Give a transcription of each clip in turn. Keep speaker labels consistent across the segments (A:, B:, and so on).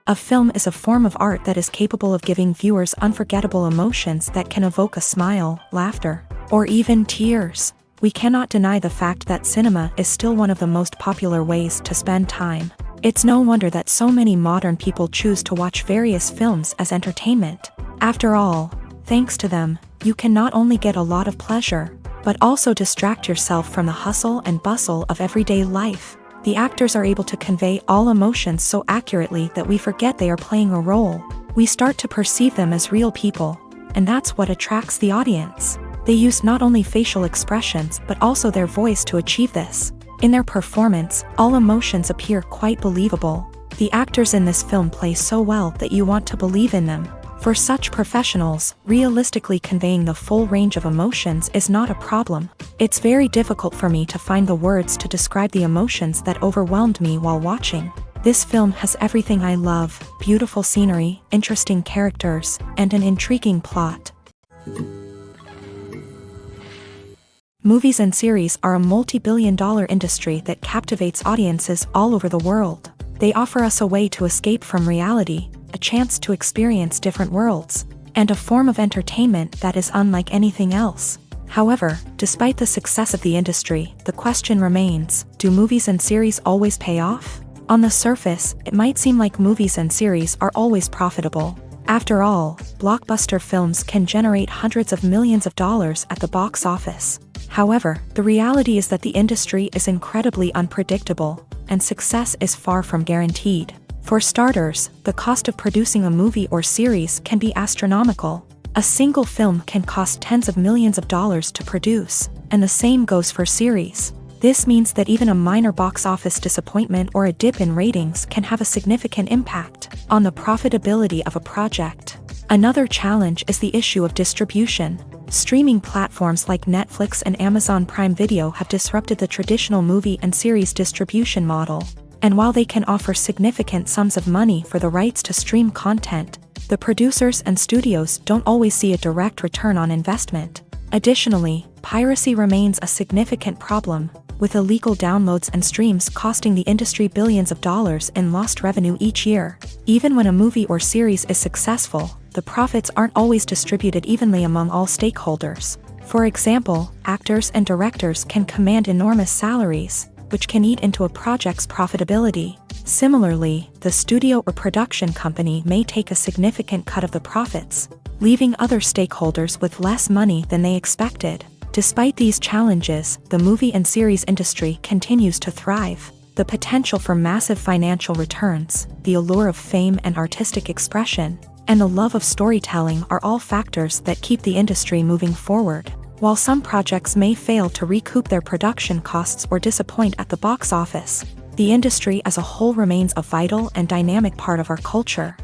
A: A film is a form of art that is capable of giving viewers unforgettable emotions that can evoke a smile, laughter, or even tears. We cannot deny the fact that cinema is still one of the most popular ways to spend time. It's no wonder that so many modern people choose to watch various films as entertainment. After all, thanks to them, you can not only get a lot of pleasure, but also distract yourself from the hustle and bustle of everyday life. The actors are able to convey all emotions so accurately that we forget they are playing a role. We start to perceive them as real people, and that's what attracts the audience. They use not only facial expressions but also their voice to achieve this. In their performance, all emotions appear quite believable. The actors in this film play so well that you want to believe in them. For such professionals, realistically conveying the full range of emotions is not a problem. It's very difficult for me to find the words to describe the emotions that overwhelmed me while watching. This film has everything I love: beautiful scenery, interesting characters, and an intriguing plot. Movies and series are a multi-billion-dollar industry that captivates audiences all over the world. They offer us a way to escape from reality, a chance to experience different worlds, and a form of entertainment that is unlike anything else. However, despite the success of the industry, the question remains, do movies and series always pay off? On the surface, it might seem like movies and series are always profitable. After all, blockbuster films can generate hundreds of millions of dollars at the box office. However, the reality is that the industry is incredibly unpredictable, and success is far from guaranteed. For starters, the cost of producing a movie or series can be astronomical. A single film can cost tens of millions of dollars to produce, and the same goes for series. This means that even a minor box office disappointment or a dip in ratings can have a significant impact on the profitability of a project. Another challenge is the issue of distribution. Streaming platforms like Netflix and Amazon Prime Video have disrupted the traditional movie and series distribution model. And while they can offer significant sums of money for the rights to stream content, the producers and studios don't always see a direct return on investment. Additionally, piracy remains a significant problem, with illegal downloads and streams costing the industry billions of dollars in lost revenue each year. Even when a movie or series is successful, the profits aren't always distributed evenly among all stakeholders. For example, actors and directors can command enormous salaries, which can eat into a project's profitability. Similarly, the studio or production company may take a significant cut of the profits, leaving other stakeholders with less money than they expected. Despite these challenges, the movie and series industry continues to thrive. The potential for massive financial returns, the allure of fame and artistic expression, and the love of storytelling are all factors that keep the industry moving forward. While some projects may fail to recoup their production costs or disappoint at the box office, the industry as a whole remains a vital and dynamic part of our culture.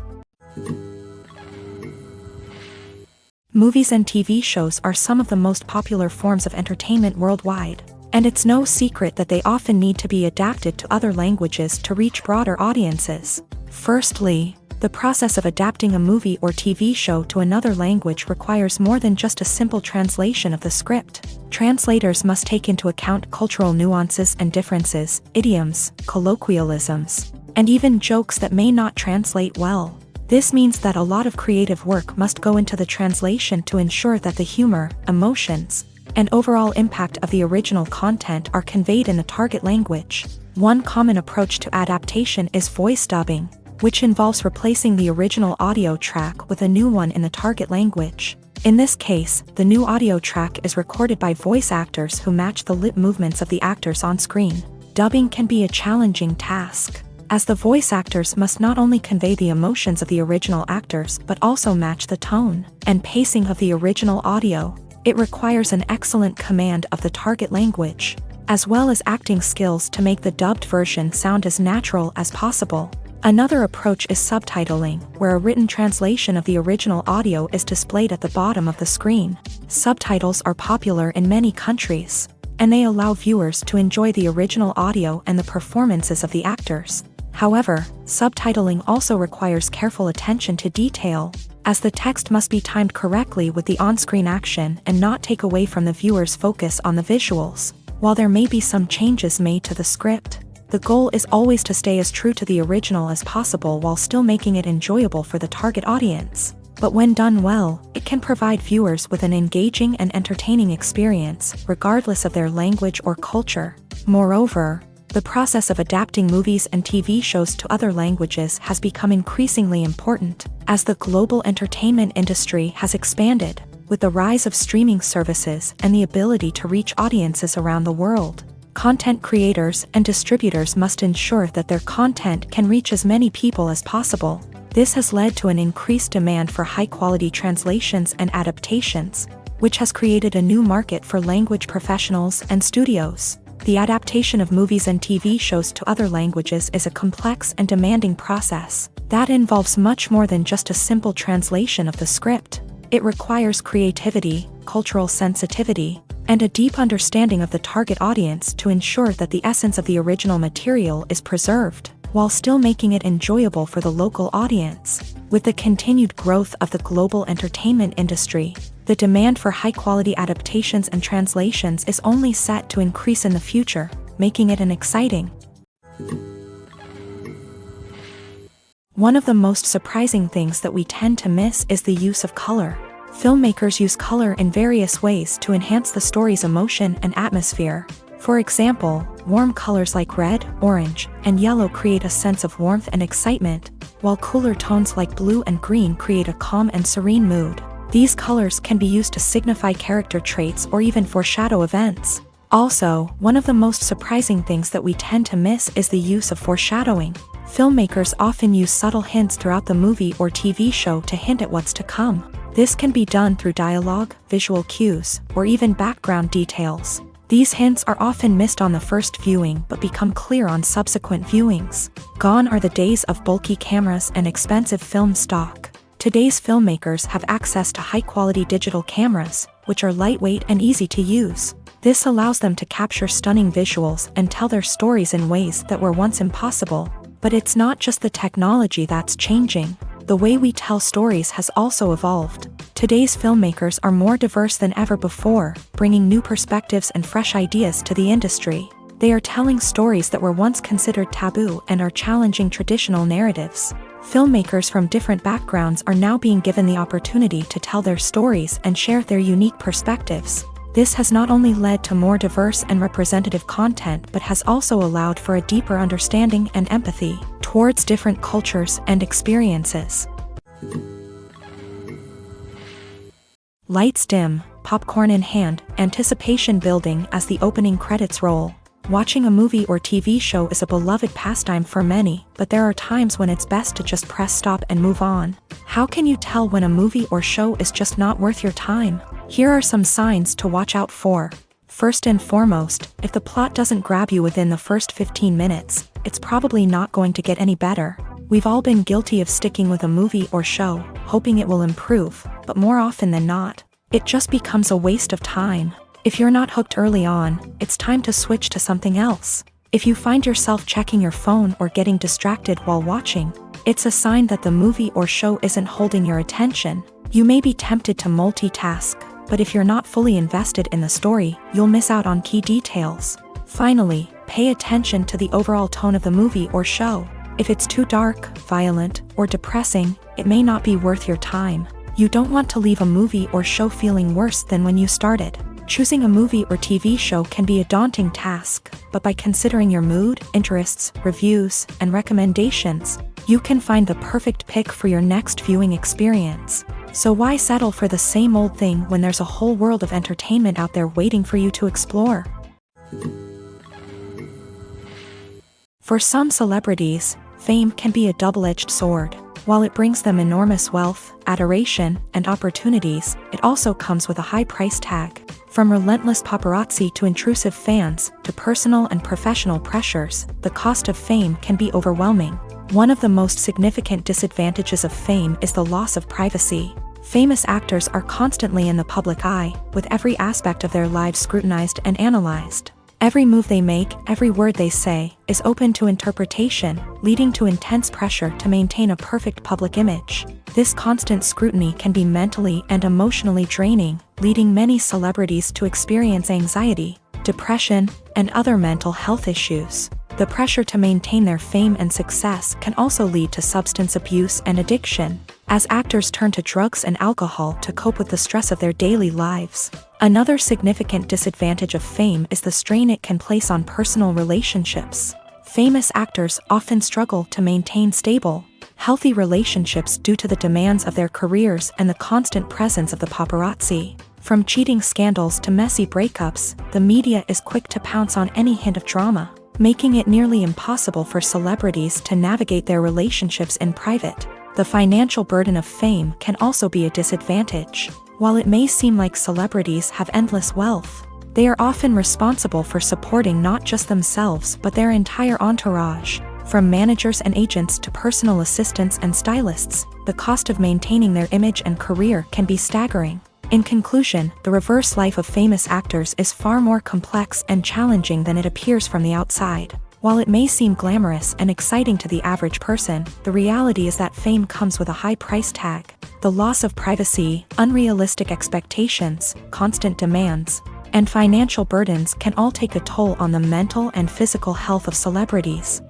A: Movies and TV shows are some of the most popular forms of entertainment worldwide, and it's no secret that they often need to be adapted to other languages to reach broader audiences. Firstly, the process of adapting a movie or TV show to another language requires more than just a simple translation of the script. Translators must take into account cultural nuances and differences, idioms, colloquialisms, and even jokes that may not translate well. This means that a lot of creative work must go into the translation to ensure that the humor, emotions, and overall impact of the original content are conveyed in the target language. One common approach to adaptation is voice dubbing, which involves replacing the original audio track with a new one in the target language. In this case, the new audio track is recorded by voice actors who match the lip movements of the actors on screen. Dubbing can be a challenging task, as the voice actors must not only convey the emotions of the original actors but also match the tone and pacing of the original audio. It requires an excellent command of the target language, as well as acting skills to make the dubbed version sound as natural as possible. Another approach is subtitling, where a written translation of the original audio is displayed at the bottom of the screen. Subtitles are popular in many countries, and they allow viewers to enjoy the original audio and the performances of the actors. However, subtitling also requires careful attention to detail, as the text must be timed correctly with the on-screen action and not take away from the viewer's focus on the visuals. While there may be some changes made to the script, The goal is always to stay as true to the original as possible while still making it enjoyable for the target audience. But when done well, it can provide viewers with an engaging and entertaining experience, regardless of their language or culture. Moreover, the process of adapting movies and TV shows to other languages has become increasingly important, as the global entertainment industry has expanded, with the rise of streaming services and the ability to reach audiences around the world. Content creators and distributors must ensure that their content can reach as many people as possible. This has led to an increased demand for high-quality translations and adaptations, which has created a new market for language professionals and studios. The adaptation of movies and TV shows to other languages is a complex and demanding process that involves much more than just a simple translation of the script. It requires creativity, cultural sensitivity, and a deep understanding of the target audience to ensure that the essence of the original material is preserved, while still making it enjoyable for the local audience. With the continued growth of the global entertainment industry, the demand for high-quality adaptations and translations is only set to increase in the future, making it an exciting. One of the most surprising things that we tend to miss is the use of color. Filmmakers use color in various ways to enhance the story's emotion and atmosphere. For example, warm colors like red, orange, and yellow create a sense of warmth and excitement, while cooler tones like blue and green create a calm and serene mood. These colors can be used to signify character traits or even foreshadow events. Also, one of the most surprising things that we tend to miss is the use of foreshadowing. Filmmakers often use subtle hints throughout the movie or TV show to hint at what's to come. This can be done through dialogue, visual cues, or even background details. These hints are often missed on the first viewing but become clear on subsequent viewings. Gone are the days of bulky cameras and expensive film stock. Today's filmmakers have access to high-quality digital cameras, which are lightweight and easy to use. This allows them to capture stunning visuals and tell their stories in ways that were once impossible. But it's not just the technology that's changing. The way we tell stories has also evolved. Today's filmmakers are more diverse than ever before, bringing new perspectives and fresh ideas to the industry. They are telling stories that were once considered taboo and are challenging traditional narratives. Filmmakers from different backgrounds are now being given the opportunity to tell their stories and share their unique perspectives. This has not only led to more diverse and representative content but has also allowed for a deeper understanding and empathy towards different cultures and experiences. Lights dim, popcorn in hand, anticipation building as the opening credits roll. Watching a movie or TV show is a beloved pastime for many, but there are times when it's best to just press stop and move on. How can you tell when a movie or show is just not worth your time? Here are some signs to watch out for. First and foremost, if the plot doesn't grab you within the first 15 minutes, it's probably not going to get any better. We've all been guilty of sticking with a movie or show, hoping it will improve, but more often than not, it just becomes a waste of time. If you're not hooked early on, it's time to switch to something else. If you find yourself checking your phone or getting distracted while watching, it's a sign that the movie or show isn't holding your attention. You may be tempted to multitask, but if you're not fully invested in the story, you'll miss out on key details. Finally, pay attention to the overall tone of the movie or show. If it's too dark, violent, or depressing, it may not be worth your time. You don't want to leave a movie or show feeling worse than when you started. Choosing a movie or TV show can be a daunting task, but by considering your mood, interests, reviews, and recommendations, you can find the perfect pick for your next viewing experience. So why settle for the same old thing when there's a whole world of entertainment out there waiting for you to explore? For some celebrities, fame can be a double-edged sword. While it brings them enormous wealth, adoration, and opportunities, it also comes with a high price tag. From relentless paparazzi to intrusive fans, to personal and professional pressures, the cost of fame can be overwhelming. One of the most significant disadvantages of fame is the loss of privacy. Famous actors are constantly in the public eye, with every aspect of their lives scrutinized and analyzed. Every move they make, every word they say, is open to interpretation, leading to intense pressure to maintain a perfect public image. This constant scrutiny can be mentally and emotionally draining, leading many celebrities to experience anxiety, depression, and other mental health issues. The pressure to maintain their fame and success can also lead to substance abuse and addiction, as actors turn to drugs and alcohol to cope with the stress of their daily lives. Another significant disadvantage of fame is the strain it can place on personal relationships. Famous actors often struggle to maintain stable, healthy relationships due to the demands of their careers and the constant presence of the paparazzi. From cheating scandals to messy breakups, the media is quick to pounce on any hint of drama, making it nearly impossible for celebrities to navigate their relationships in private. The financial burden of fame can also be a disadvantage. While it may seem like celebrities have endless wealth, they are often responsible for supporting not just themselves but their entire entourage. From managers and agents to personal assistants and stylists, the cost of maintaining their image and career can be staggering. In conclusion, the reverse life of famous actors is far more complex and challenging than it appears from the outside. While it may seem glamorous and exciting to the average person, the reality is that fame comes with a high price tag. The loss of privacy, unrealistic expectations, constant demands, and financial burdens can all take a toll on the mental and physical health of celebrities.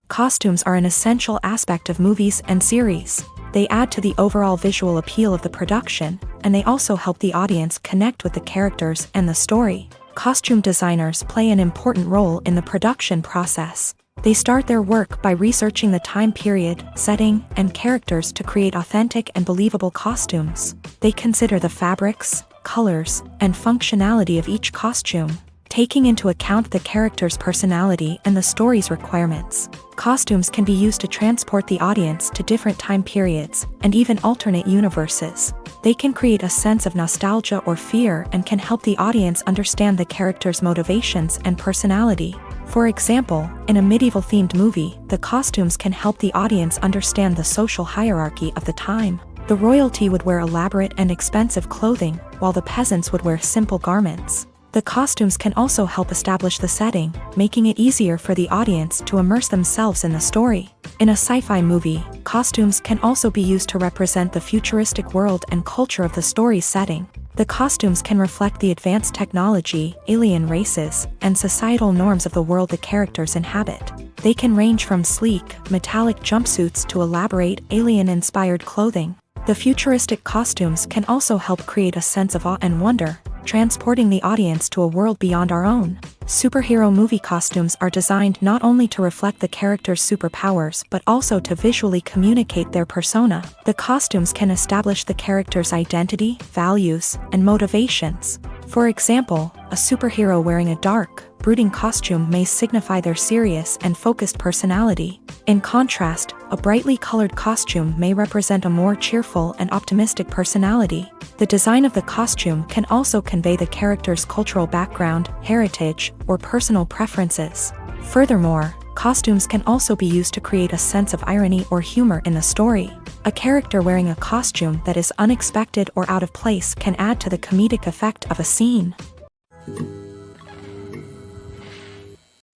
A: Costumes are an essential aspect of movies and series. They add to the overall visual appeal of the production, and they also help the audience connect with the characters and the story. Costume designers play an important role in the production process. They start their work by researching the time period, setting, and characters to create authentic and believable costumes. They consider the fabrics, colors, and functionality of each costume, taking into account the character's personality and the story's requirements. Costumes can be used to transport the audience to different time periods and even alternate universes. They can create a sense of nostalgia or fear and can help the audience understand the character's motivations and personality. For example, in a medieval-themed movie, the costumes can help the audience understand the social hierarchy of the time. The royalty would wear elaborate and expensive clothing, while the peasants would wear simple garments. The costumes can also help establish the setting, making it easier for the audience to immerse themselves in the story. In a sci-fi movie, costumes can also be used to represent the futuristic world and culture of the story's setting. The costumes can reflect the advanced technology, alien races, and societal norms of the world the characters inhabit. They can range from sleek, metallic jumpsuits to elaborate, alien-inspired clothing. The futuristic costumes can also help create a sense of awe and wonder, transporting the audience to a world beyond our own. Superhero movie costumes are designed not only to reflect the character's superpowers but also to visually communicate their persona. The costumes can establish the character's identity, values, and motivations. For example, a superhero wearing a dark, brooding costume may signify their serious and focused personality. In contrast, a brightly colored costume may represent a more cheerful and optimistic personality. The design of the costume can also convey the character's cultural background, heritage, or personal preferences. Furthermore, costumes can also be used to create a sense of irony or humor in the story. A character wearing a costume that is unexpected or out of place can add to the comedic effect of a scene.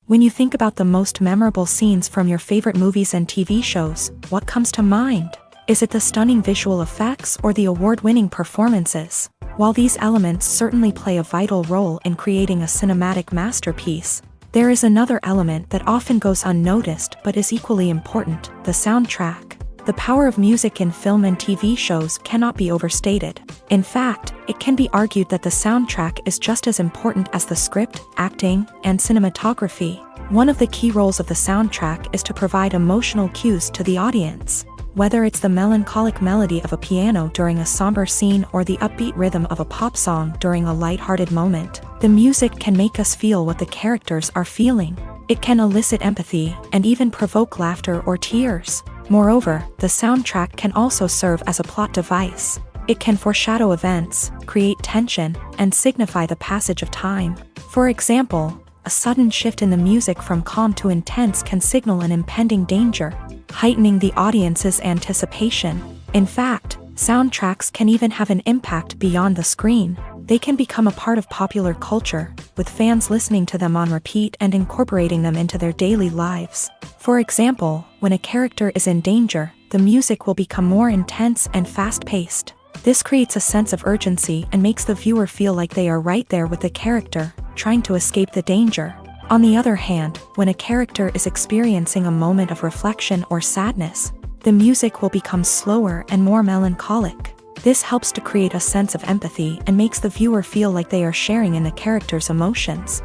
A: When you think about the most memorable scenes from your favorite movies and TV shows, what comes to mind? Is it the stunning visual effects or the award-winning performances? While these elements certainly play a vital role in creating a cinematic masterpiece, there is another element that often goes unnoticed but is equally important: the soundtrack. The power of music in film and TV shows cannot be overstated. In fact, it can be argued that the soundtrack is just as important as the script, acting, and cinematography. One of the key roles of the soundtrack is to provide emotional cues to the audience. Whether it's the melancholic melody of a piano during a somber scene or the upbeat rhythm of a pop song during a lighthearted moment, the music can make us feel what the characters are feeling. It can elicit empathy and even provoke laughter or tears. Moreover, the soundtrack can also serve as a plot device. It can foreshadow events, create tension, and signify the passage of time. For example, a sudden shift in the music from calm to intense can signal an impending danger, heightening the audience's anticipation. In fact, soundtracks can even have an impact beyond the screen. They can become a part of popular culture, with fans listening to them on repeat and incorporating them into their daily lives. For example, when a character is in danger, the music will become more intense and fast-paced. This creates a sense of urgency and makes the viewer feel like they are right there with the character. trying to escape the danger. On the other hand, when a character is experiencing a moment of reflection or sadness, the music will become slower and more melancholic. This helps to create a sense of empathy and makes the viewer feel like they are sharing in the character's emotions.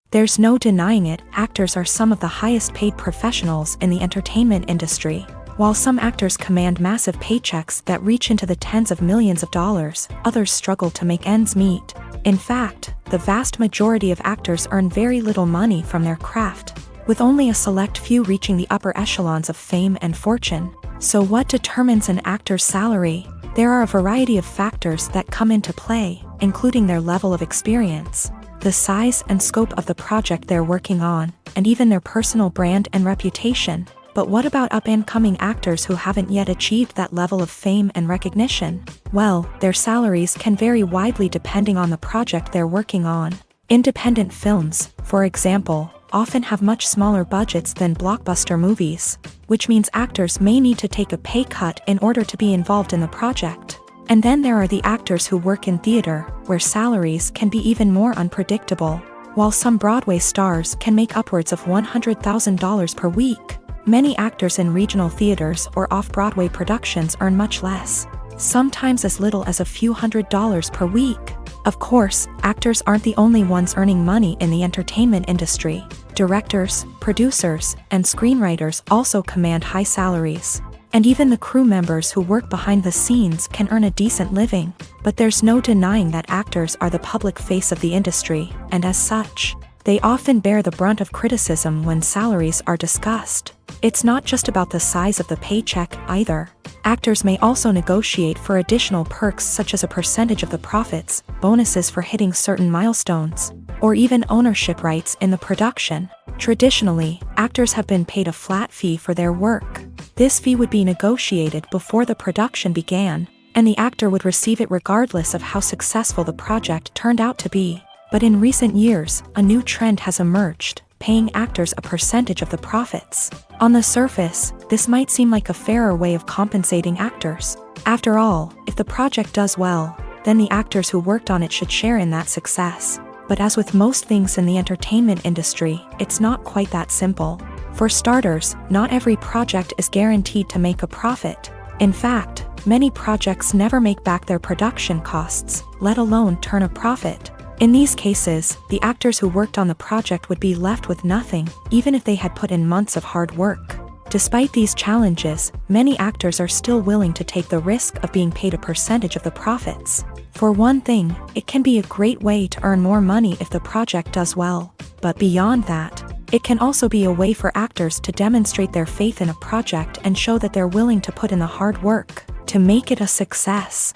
A: There's no denying it, actors are some of the highest paid professionals in the entertainment industry. While some actors command massive paychecks that reach into the tens of millions of dollars, others struggle to make ends meet. In fact, the vast majority of actors earn very little money from their craft, with only a select few reaching the upper echelons of fame and fortune. So what determines an actor's salary? There are a variety of factors that come into play, including their level of experience, the size and scope of the project they're working on, and even their personal brand and reputation. But what about up-and-coming actors who haven't yet achieved that level of fame and recognition? Well, their salaries can vary widely depending on the project they're working on. Independent films, for example, often have much smaller budgets than blockbuster movies, which means actors may need to take a pay cut in order to be involved in the project. And then there are the actors who work in theater, where salaries can be even more unpredictable. While some Broadway stars can make upwards of $100,000 per week, many actors in regional theaters or off-Broadway productions earn much less, sometimes as little as a few $100s per week. Of course, actors aren't the only ones earning money in the entertainment industry. Directors, producers, and screenwriters also command high salaries. And even the crew members who work behind the scenes can earn a decent living. But there's no denying that actors are the public face of the industry, and as such, they often bear the brunt of criticism when salaries are discussed. It's not just about the size of the paycheck either. Actors may also negotiate for additional perks such as a percentage of the profits, bonuses for hitting certain milestones, or even ownership rights in the production. Traditionally, actors have been paid a flat fee for their work. This fee would be negotiated before the production began, and the actor would receive it regardless of how successful the project turned out to be. But in recent years, a new trend has emerged, paying actors a percentage of the profits. On the surface, this might seem like a fairer way of compensating actors. After all, if the project does well, then the actors who worked on it should share in that success. But as with most things in the entertainment industry, it's not quite that simple. For starters, not every project is guaranteed to make a profit. In fact, many projects never make back their production costs, let alone turn a profit. In these cases, the actors who worked on the project would be left with nothing, even if they had put in months of hard work. Despite these challenges, many actors are still willing to take the risk of being paid a percentage of the profits. For one thing, it can be a great way to earn more money if the project does well. But beyond that, it can also be a way for actors to demonstrate their faith in a project and show that they're willing to put in the hard work to make it a success.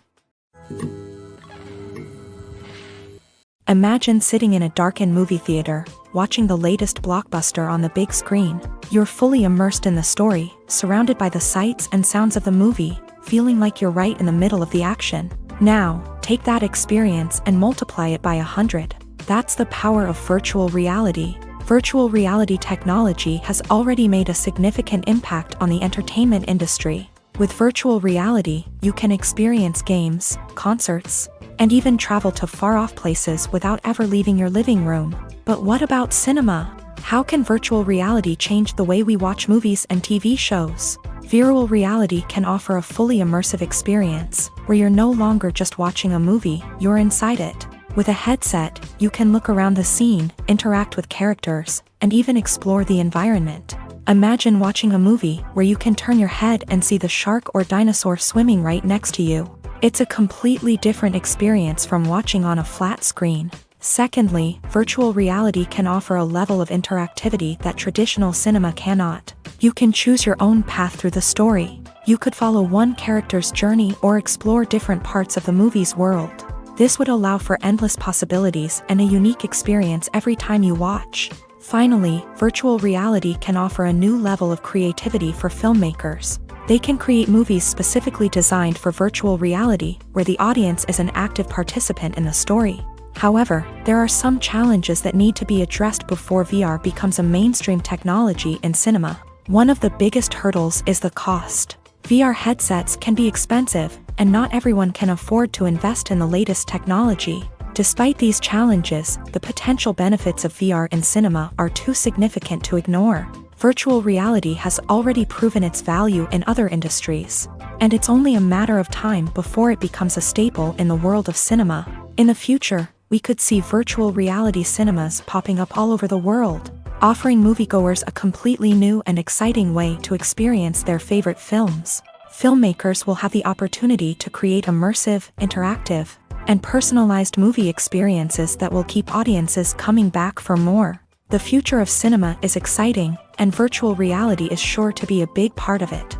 A: Imagine sitting in a darkened movie theater, watching the latest blockbuster on the big screen. You're fully immersed in the story, surrounded by the sights and sounds of the movie, feeling like you're right in the middle of the action. Now, take that experience and multiply it by 100. That's the power of virtual reality. Virtual reality technology has already made a significant impact on the entertainment industry. With virtual reality, you can experience games, concerts, and even travel to far-off places without ever leaving your living room. But what about cinema? How can virtual reality change the way we watch movies and TV shows? Virtual reality can offer a fully immersive experience, where you're no longer just watching a movie, you're inside it. With a headset, you can look around the scene, interact with characters, and even explore the environment. Imagine watching a movie where you can turn your head and see the shark or dinosaur swimming right next to you. It's a completely different experience from watching on a flat screen. Secondly, virtual reality can offer a level of interactivity that traditional cinema cannot. You can choose your own path through the story. You could follow one character's journey or explore different parts of the movie's world. This would allow for endless possibilities and a unique experience every time you watch. Finally, virtual reality can offer a new level of creativity for filmmakers. They can create movies specifically designed for virtual reality, where the audience is an active participant in the story. However, there are some challenges that need to be addressed before VR becomes a mainstream technology in cinema. One of the biggest hurdles is the cost. VR headsets can be expensive, and not everyone can afford to invest in the latest technology. Despite these challenges, the potential benefits of VR in cinema are too significant to ignore. Virtual reality has already proven its value in other industries, and it's only a matter of time before it becomes a staple in the world of cinema. In the future, we could see virtual reality cinemas popping up all over the world, offering moviegoers a completely new and exciting way to experience their favorite films. Filmmakers will have the opportunity to create immersive, interactive, and personalized movie experiences that will keep audiences coming back for more. The future of cinema is exciting, and virtual reality is sure to be a big part of it.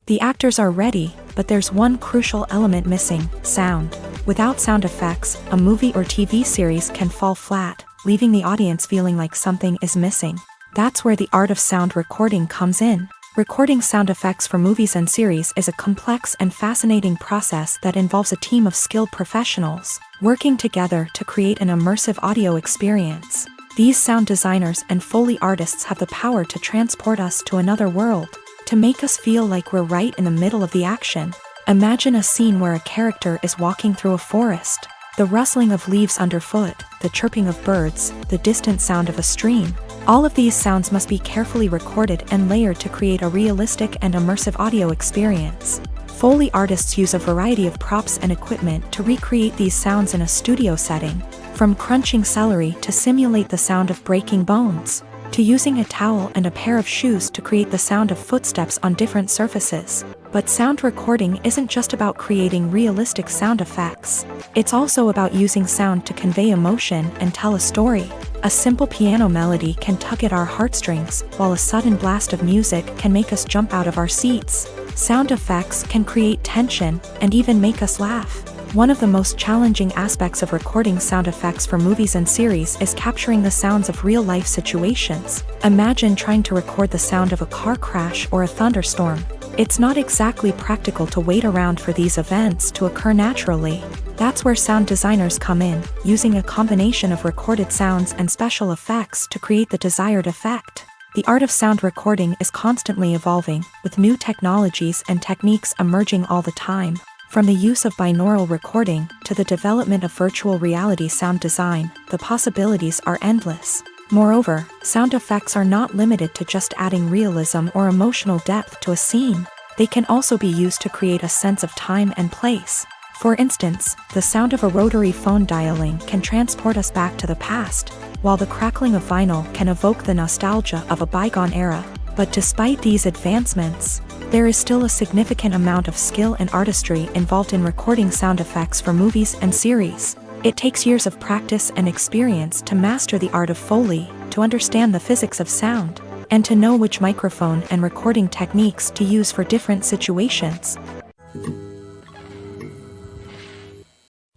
A: The actors are ready, but there's one crucial element missing: sound. Without sound effects, a movie or TV series can fall flat, leaving the audience feeling like something is missing. That's where the art of sound recording comes in. Recording sound effects for movies and series is a complex and fascinating process that involves a team of skilled professionals working together to create an immersive audio experience. These sound designers and Foley artists have the power to transport us to another world, to make us feel like we're right in the middle of the action. Imagine a scene where a character is walking through a forest. The rustling of leaves underfoot, the chirping of birds, the distant sound of a stream. All of these sounds must be carefully recorded and layered to create a realistic and immersive audio experience. Foley artists use a variety of props and equipment to recreate these sounds in a studio setting, from crunching celery to simulate the sound of breaking bones, to using a towel and a pair of shoes to create the sound of footsteps on different surfaces. But sound recording isn't just about creating realistic sound effects. It's also about using sound to convey emotion and tell a story. A simple piano melody can tug at our heartstrings, while a sudden blast of music can make us jump out of our seats. Sound effects can create tension and even make us laugh. One of the most challenging aspects of recording sound effects for movies and series is capturing the sounds of real-life situations. Imagine trying to record the sound of a car crash or a thunderstorm. It's not exactly practical to wait around for these events to occur naturally. That's where sound designers come in, using a combination of recorded sounds and special effects to create the desired effect. The art of sound recording is constantly evolving, with new technologies and techniques emerging all the time. From the use of binaural recording to the development of virtual reality sound design, the possibilities are endless. Moreover, sound effects are not limited to just adding realism or emotional depth to a scene. They can also be used to create a sense of time and place. For instance, the sound of a rotary phone dialing can transport us back to the past, while the crackling of vinyl can evoke the nostalgia of a bygone era. But despite these advancements, there is still a significant amount of skill and artistry involved in recording sound effects for movies and series. It takes years of practice and experience to master the art of Foley, to understand the physics of sound, and to know which microphone and recording techniques to use for different situations.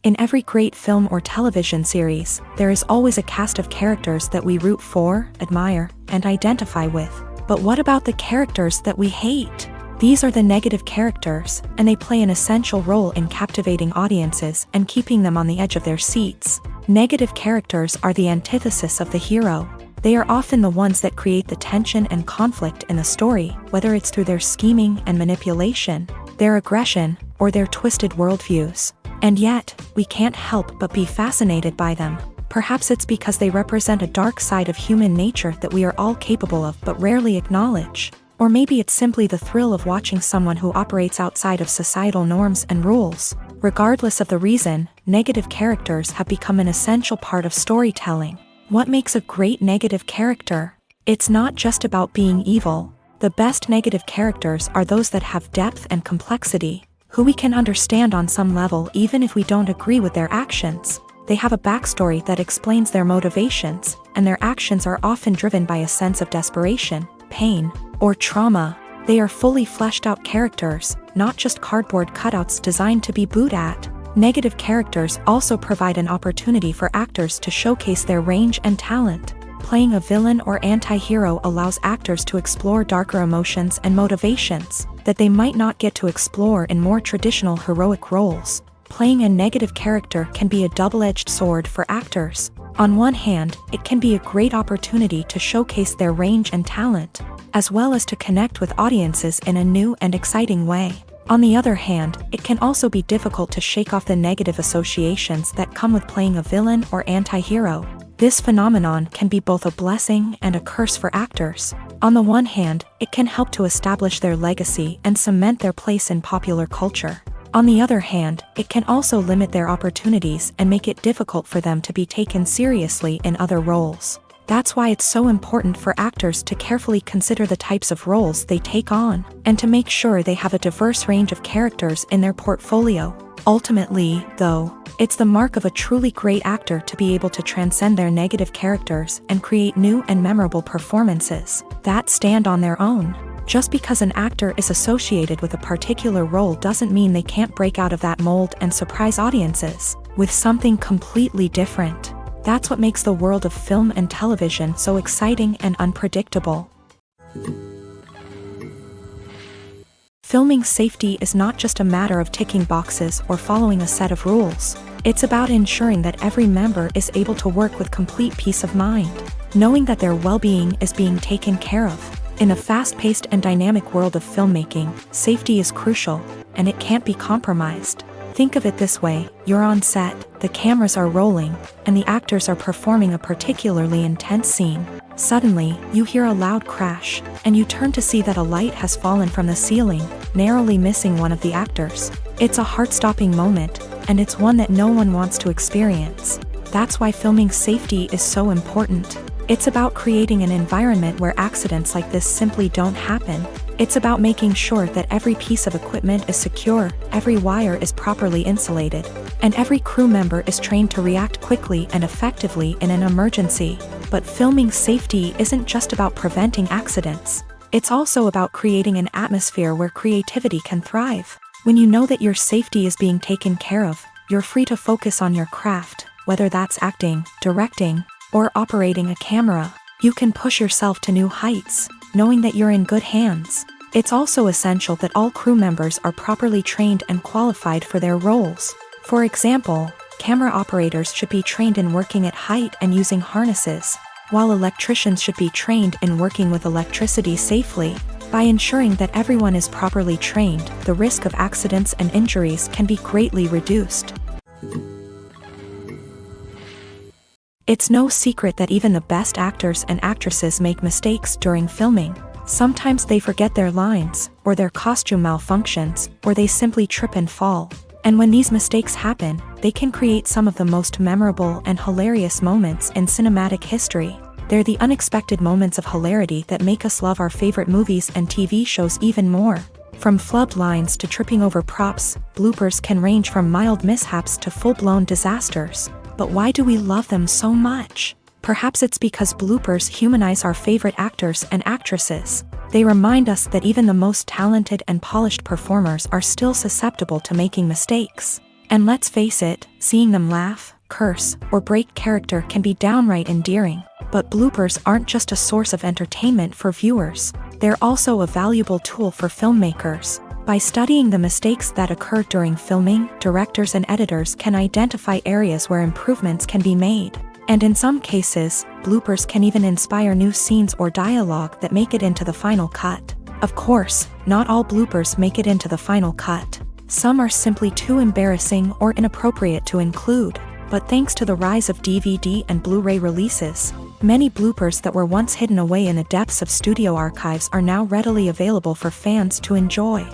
A: In every great film or television series, there is always a cast of characters that we root for, admire, and identify with. But what about the characters that we hate? These are the negative characters, and they play an essential role in captivating audiences and keeping them on the edge of their seats. Negative characters are the antithesis of the hero. They are often the ones that create the tension and conflict in the story, whether it's through their scheming and manipulation, their aggression, or their twisted worldviews. And yet, we can't help but be fascinated by them. Perhaps it's because they represent a dark side of human nature that we are all capable of but rarely acknowledge. Or maybe it's simply the thrill of watching someone who operates outside of societal norms and rules. Regardless of the reason, negative characters have become an essential part of storytelling. What makes a great negative character? It's not just about being evil. The best negative characters are those that have depth and complexity, who we can understand on some level even if we don't agree with their actions. They have a backstory that explains their motivations, and their actions are often driven by a sense of desperation, pain, or trauma. They are fully fleshed out characters, not just cardboard cutouts designed to be booed at. Negative characters also provide an opportunity for actors to showcase their range and talent. Playing a villain or anti-hero allows actors to explore darker emotions and motivations that they might not get to explore in more traditional heroic roles. Playing a negative character can be a double-edged sword for actors. On one hand, it can be a great opportunity to showcase their range and talent. as well as to connect with audiences in a new and exciting way. On the other hand, it can also be difficult to shake off the negative associations that come with playing a villain or anti-hero. This phenomenon can be both a blessing and a curse for actors. On the one hand, it can help to establish their legacy and cement their place in popular culture. On the other hand, it can also limit their opportunities and make it difficult for them to be taken seriously in other roles. That's why it's so important for actors to carefully consider the types of roles they take on, and to make sure they have a diverse range of characters in their portfolio. Ultimately, though, it's the mark of a truly great actor to be able to transcend their negative characters and create new and memorable performances that stand on their own. Just because an actor is associated with a particular role doesn't mean they can't break out of that mold and surprise audiences with something completely different. That's what makes the world of film and television so exciting and unpredictable. Filming safety is not just a matter of ticking boxes or following a set of rules. It's about ensuring that every member is able to work with complete peace of mind, knowing that their well-being is being taken care of. In a fast-paced and dynamic world of filmmaking, safety is crucial, and it can't be compromised. Think of it this way: you're on set, the cameras are rolling, and the actors are performing a particularly intense scene. Suddenly, you hear a loud crash, and you turn to see that a light has fallen from the ceiling, narrowly missing one of the actors. It's a heart-stopping moment, and it's one that no one wants to experience. That's why filming safety is so important. It's about creating an environment where accidents like this simply don't happen. It's about making sure that every piece of equipment is secure, every wire is properly insulated, and every crew member is trained to react quickly and effectively in an emergency. But filming safety isn't just about preventing accidents. It's also about creating an atmosphere where creativity can thrive. When you know that your safety is being taken care of, you're free to focus on your craft, whether that's acting, directing, or operating a camera. You can push yourself to new heights, knowing that you're in good hands. It's also essential that all crew members are properly trained and qualified for their roles. For example, camera operators should be trained in working at height and using harnesses, while electricians should be trained in working with electricity safely. By ensuring that everyone is properly trained, the risk of accidents and injuries can be greatly reduced. It's no secret that even the best actors and actresses make mistakes during filming. Sometimes they forget their lines, or their costume malfunctions, or they simply trip and fall. And when these mistakes happen, they can create some of the most memorable and hilarious moments in cinematic history. They're the unexpected moments of hilarity that make us love our favorite movies and TV shows even more. From flubbed lines to tripping over props, bloopers can range from mild mishaps to full-blown disasters. But why do we love them so much? Perhaps it's because bloopers humanize our favorite actors and actresses. They remind us that even the most talented and polished performers are still susceptible to making mistakes. And let's face it, seeing them laugh, curse, or break character can be downright endearing. But bloopers aren't just a source of entertainment for viewers. They're also a valuable tool for filmmakers. By studying the mistakes that occur during filming, directors and editors can identify areas where improvements can be made. And in some cases, bloopers can even inspire new scenes or dialogue that make it into the final cut. Of course, not all bloopers make it into the final cut. Some are simply too embarrassing or inappropriate to include. But thanks to the rise of DVD and Blu-ray releases, many bloopers that were once hidden away in the depths of studio archives are now readily available for fans to enjoy.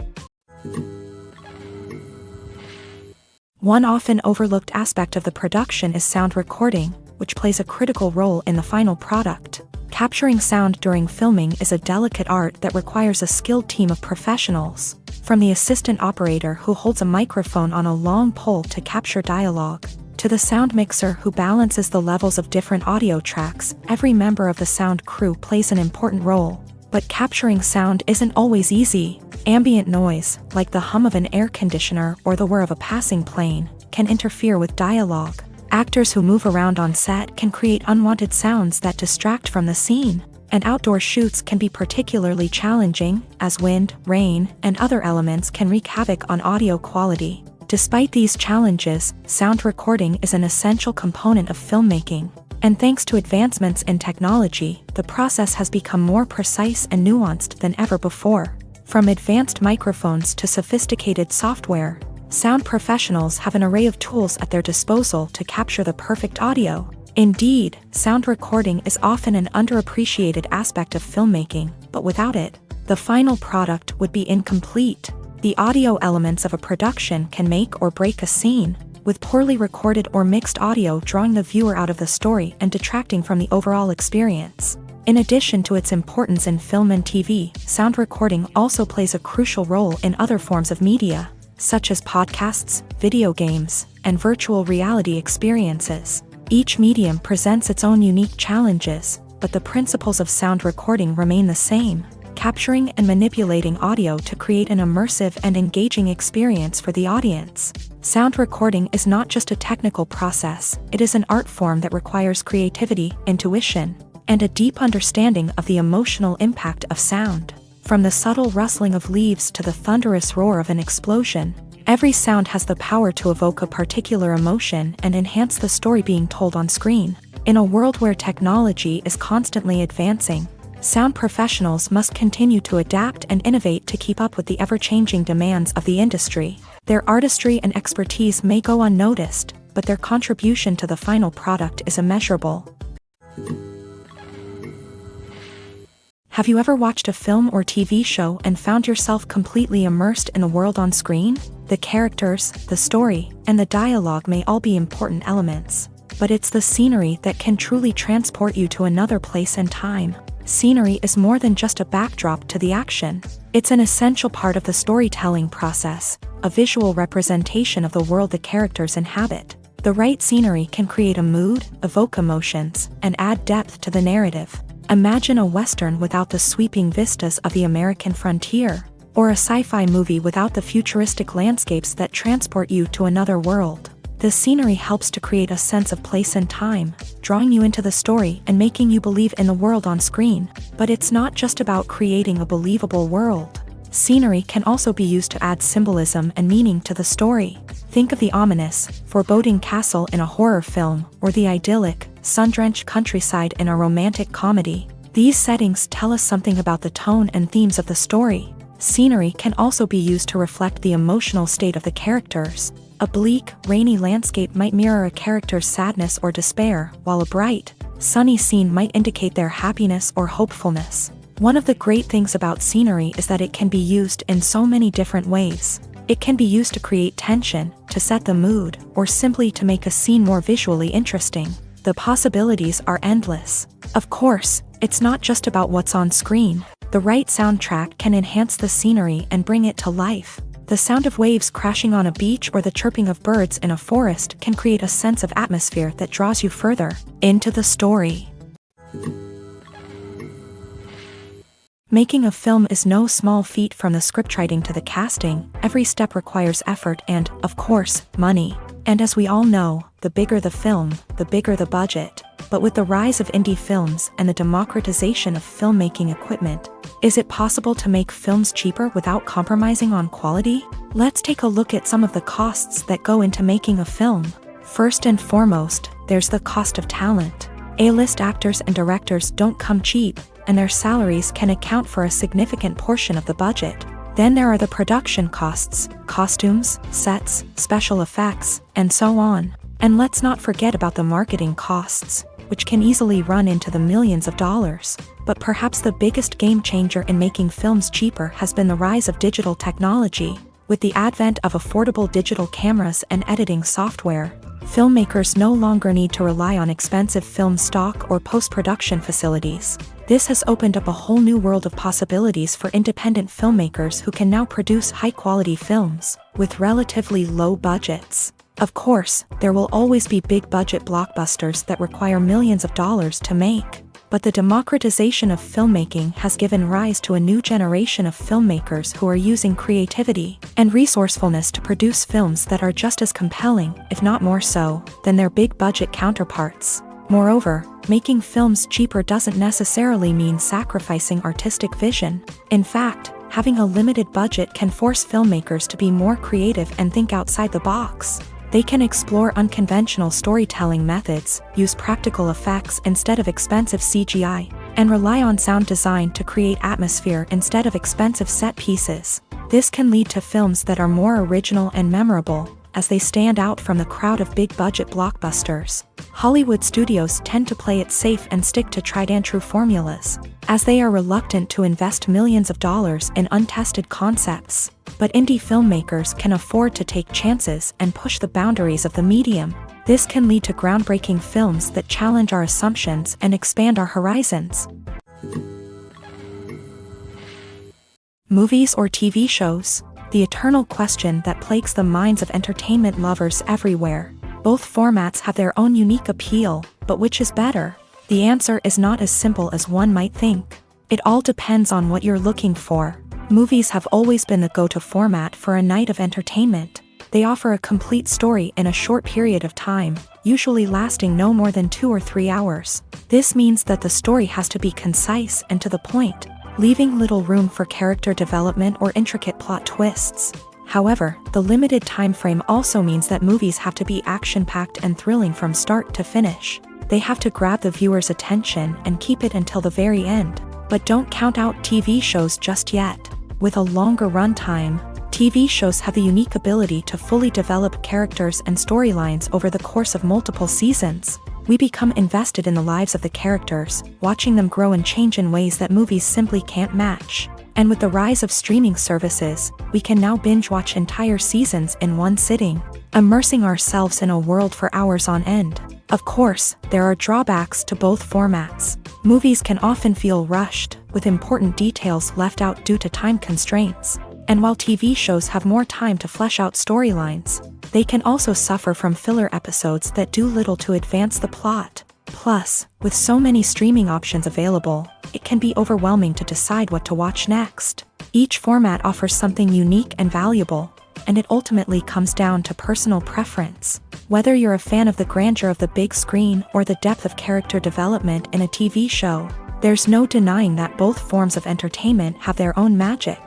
A: One often overlooked aspect of the production is sound recording, which plays a critical role in the final product. Capturing sound during filming is a delicate art that requires a skilled team of professionals. From the assistant operator who holds a microphone on a long pole to capture dialogue, to the sound mixer who balances the levels of different audio tracks, every member of the sound crew plays an important role. But capturing sound isn't always easy. Ambient noise, like the hum of an air conditioner or the whir of a passing plane, can interfere with dialogue. Actors who move around on set can create unwanted sounds that distract from the scene. And outdoor shoots can be particularly challenging, as wind, rain, and other elements can wreak havoc on audio quality. Despite these challenges, sound recording is an essential component of filmmaking. And thanks to advancements in technology, the process has become more precise and nuanced than ever before. From advanced microphones to sophisticated software, sound professionals have an array of tools at their disposal to capture the perfect audio. Indeed, sound recording is often an underappreciated aspect of filmmaking, but without it, the final product would be incomplete. The audio elements of a production can make or break a scene, with poorly recorded or mixed audio drawing the viewer out of the story and detracting from the overall experience. In addition to its importance in film and TV, sound recording also plays a crucial role in other forms of media, such as podcasts, video games, and virtual reality experiences. Each medium presents its own unique challenges, but the principles of sound recording remain the same, capturing and manipulating audio to create an immersive and engaging experience for the audience. Sound recording is not just a technical process, it is an art form that requires creativity, intuition, and a deep understanding of the emotional impact of sound. From the subtle rustling of leaves to the thunderous roar of an explosion, every sound has the power to evoke a particular emotion and enhance the story being told on screen. In a world where technology is constantly advancing, sound professionals must continue to adapt and innovate to keep up with the ever-changing demands of the industry. Their artistry and expertise may go unnoticed, but their contribution to the final product is immeasurable. Have you ever watched a film or TV show and found yourself completely immersed in the world on screen? The characters, the story, and the dialogue may all be important elements, but it's the scenery that can truly transport you to another place and time. Scenery is more than just a backdrop to the action. It's an essential part of the storytelling process, a visual representation of the world the characters inhabit. The right scenery can create a mood, evoke emotions, and add depth to the narrative. Imagine a Western without the sweeping vistas of the American frontier, or a sci-fi movie without the futuristic landscapes that transport you to another world. The scenery helps to create a sense of place and time, drawing you into the story and making you believe in the world on screen. But it's not just about creating a believable world. Scenery can also be used to add symbolism and meaning to the story. Think of the ominous, foreboding castle in a horror film, or the idyllic, sun-drenched countryside in a romantic comedy. These settings tell us something about the tone and themes of the story. Scenery can also be used to reflect the emotional state of the characters. A bleak, rainy landscape might mirror a character's sadness or despair, while a bright, sunny scene might indicate their happiness or hopefulness. One of the great things about scenery is that it can be used in so many different ways. It can be used to create tension, to set the mood, or simply to make a scene more visually interesting. The possibilities are endless. Of course, it's not just about what's on screen. The right soundtrack can enhance the scenery and bring it to life. The sound of waves crashing on a beach or the chirping of birds in a forest can create a sense of atmosphere that draws you further into the story. Making a film is no small feat. From the scriptwriting to the casting, every step requires effort and, of course, money. And as we all know, the bigger the film, the bigger the budget. But with the rise of indie films and the democratization of filmmaking equipment, is it possible to make films cheaper without compromising on quality? Let's take a look at some of the costs that go into making a film. First and foremost, there's the cost of talent. A-list actors and directors don't come cheap, and their salaries can account for a significant portion of the budget. Then there are the production costs, costumes, sets, special effects, and so on. And let's not forget about the marketing costs, which can easily run into the millions of dollars. But perhaps the biggest game changer in making films cheaper has been the rise of digital technology. With the advent of affordable digital cameras and editing software, filmmakers no longer need to rely on expensive film stock or post-production facilities. This has opened up a whole new world of possibilities for independent filmmakers who can now produce high-quality films with relatively low budgets. Of course, there will always be big-budget blockbusters that require millions of dollars to make. But the democratization of filmmaking has given rise to a new generation of filmmakers who are using creativity and resourcefulness to produce films that are just as compelling, if not more so, than their big-budget counterparts. Moreover, making films cheaper doesn't necessarily mean sacrificing artistic vision. In fact, having a limited budget can force filmmakers to be more creative and think outside the box. They can explore unconventional storytelling methods, use practical effects instead of expensive CGI, and rely on sound design to create atmosphere instead of expensive set pieces. This can lead to films that are more original and memorable, as they stand out from the crowd of big-budget blockbusters. Hollywood studios tend to play it safe and stick to tried-and-true formulas, as they are reluctant to invest millions of dollars in untested concepts. But indie filmmakers can afford to take chances and push the boundaries of the medium. This can lead to groundbreaking films that challenge our assumptions and expand our horizons. Movies or TV shows? The eternal question that plagues the minds of entertainment lovers everywhere. Both formats have their own unique appeal, but which is better? The answer is not as simple as one might think. It all depends on what you're looking for. Movies have always been the go-to format for a night of entertainment. They offer a complete story in a short period of time, usually lasting no more than 2 or 3 hours. This means that the story has to be concise and to the point, leaving little room for character development or intricate plot twists. However, the limited time frame also means that movies have to be action-packed and thrilling from start to finish. They have to grab the viewer's attention and keep it until the very end. But don't count out TV shows just yet. With a longer runtime, TV shows have the unique ability to fully develop characters and storylines over the course of multiple seasons. We become invested in the lives of the characters, watching them grow and change in ways that movies simply can't match. And with the rise of streaming services, we can now binge-watch entire seasons in one sitting, immersing ourselves in a world for hours on end. Of course, there are drawbacks to both formats. Movies can often feel rushed, with important details left out due to time constraints. And while TV shows have more time to flesh out storylines, they can also suffer from filler episodes that do little to advance the plot. Plus, with so many streaming options available, it can be overwhelming to decide what to watch next. Each format offers something unique and valuable, and it ultimately comes down to personal preference. Whether you're a fan of the grandeur of the big screen or the depth of character development in a TV show, there's no denying that both forms of entertainment have their own magic.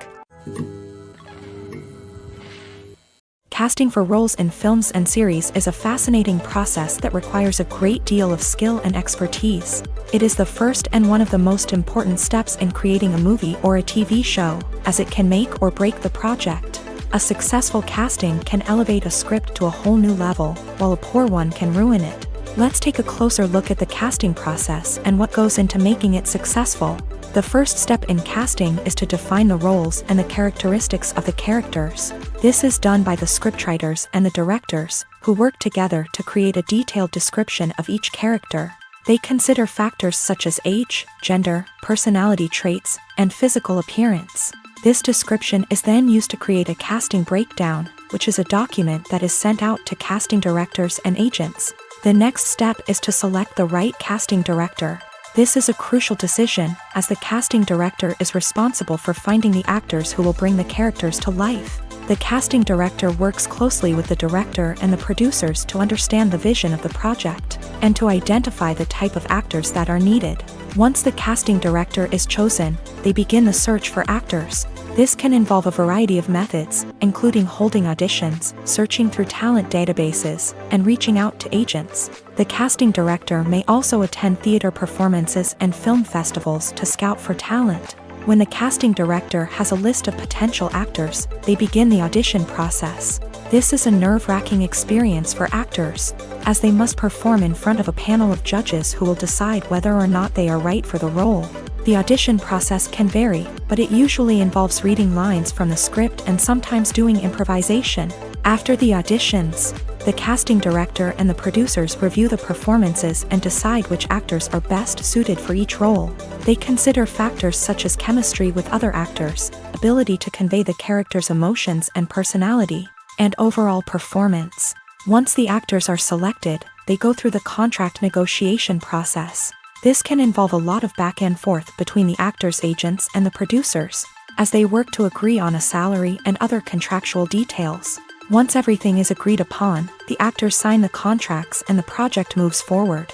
A: Casting for roles in films and series is a fascinating process that requires a great deal of skill and expertise. It is the first and one of the most important steps in creating a movie or a TV show, as it can make or break the project. A successful casting can elevate a script to a whole new level, while a poor one can ruin it. Let's take a closer look at the casting process and what goes into making it successful. The first step in casting is to define the roles and the characteristics of the characters. This is done by the scriptwriters and the directors, who work together to create a detailed description of each character. They consider factors such as age, gender, personality traits, and physical appearance. This description is then used to create a casting breakdown, which is a document that is sent out to casting directors and agents. The next step is to select the right casting director. This is a crucial decision, as the casting director is responsible for finding the actors who will bring the characters to life. The casting director works closely with the director and the producers to understand the vision of the project, and to identify the type of actors that are needed. Once the casting director is chosen, they begin the search for actors. This can involve a variety of methods, including holding auditions, searching through talent databases, and reaching out to agents. The casting director may also attend theater performances and film festivals to scout for talent. When the casting director has a list of potential actors, they begin the audition process. This is a nerve-wracking experience for actors, as they must perform in front of a panel of judges who will decide whether or not they are right for the role. The audition process can vary, but it usually involves reading lines from the script and sometimes doing improvisation. After the auditions, the casting director and the producers review the performances and decide which actors are best suited for each role. They consider factors such as chemistry with other actors, ability to convey the character's emotions and personality, and overall performance. Once the actors are selected, they go through the contract negotiation process. This can involve a lot of back and forth between the actors' agents and the producers, as they work to agree on a salary and other contractual details. Once everything is agreed upon, the actors sign the contracts and the project moves forward.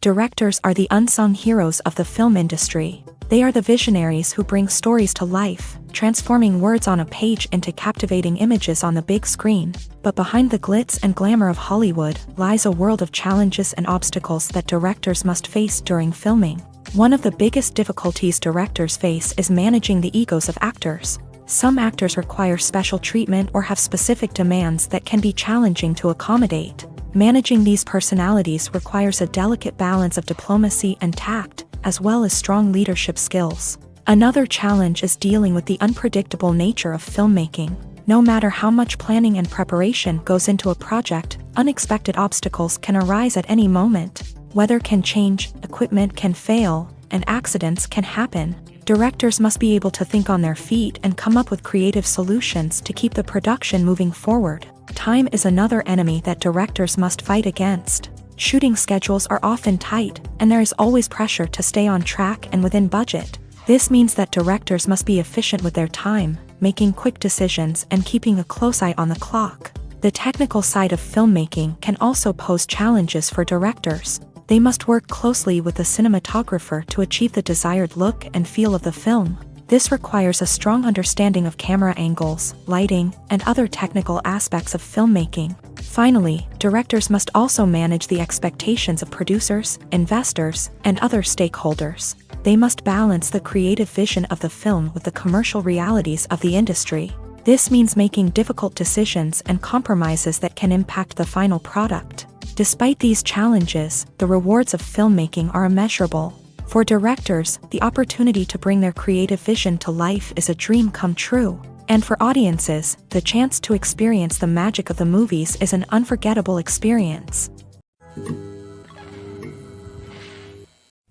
A: Directors are the unsung heroes of the film industry. They are the visionaries who bring stories to life, transforming words on a page into captivating images on the big screen. But behind the glitz and glamour of Hollywood lies a world of challenges and obstacles that directors must face during filming. One of the biggest difficulties directors face is managing the egos of actors. Some actors require special treatment or have specific demands that can be challenging to accommodate. Managing these personalities requires a delicate balance of diplomacy and tact, as well as strong leadership skills. Another challenge is dealing with the unpredictable nature of filmmaking. No matter how much planning and preparation goes into a project, unexpected obstacles can arise at any moment. Weather can change, equipment can fail, and accidents can happen. Directors must be able to think on their feet and come up with creative solutions to keep the production moving forward. Time is another enemy that directors must fight against. Shooting schedules are often tight, and there is always pressure to stay on track and within budget. This means that directors must be efficient with their time, making quick decisions and keeping a close eye on the clock. The technical side of filmmaking can also pose challenges for directors. They must work closely with the cinematographer to achieve the desired look and feel of the film. This requires a strong understanding of camera angles, lighting, and other technical aspects of filmmaking. Finally, directors must also manage the expectations of producers, investors, and other stakeholders. They must balance the creative vision of the film with the commercial realities of the industry. This means making difficult decisions and compromises that can impact the final product. Despite these challenges, the rewards of filmmaking are immeasurable. For directors, the opportunity to bring their creative vision to life is a dream come true. And for audiences, the chance to experience the magic of the movies is an unforgettable experience.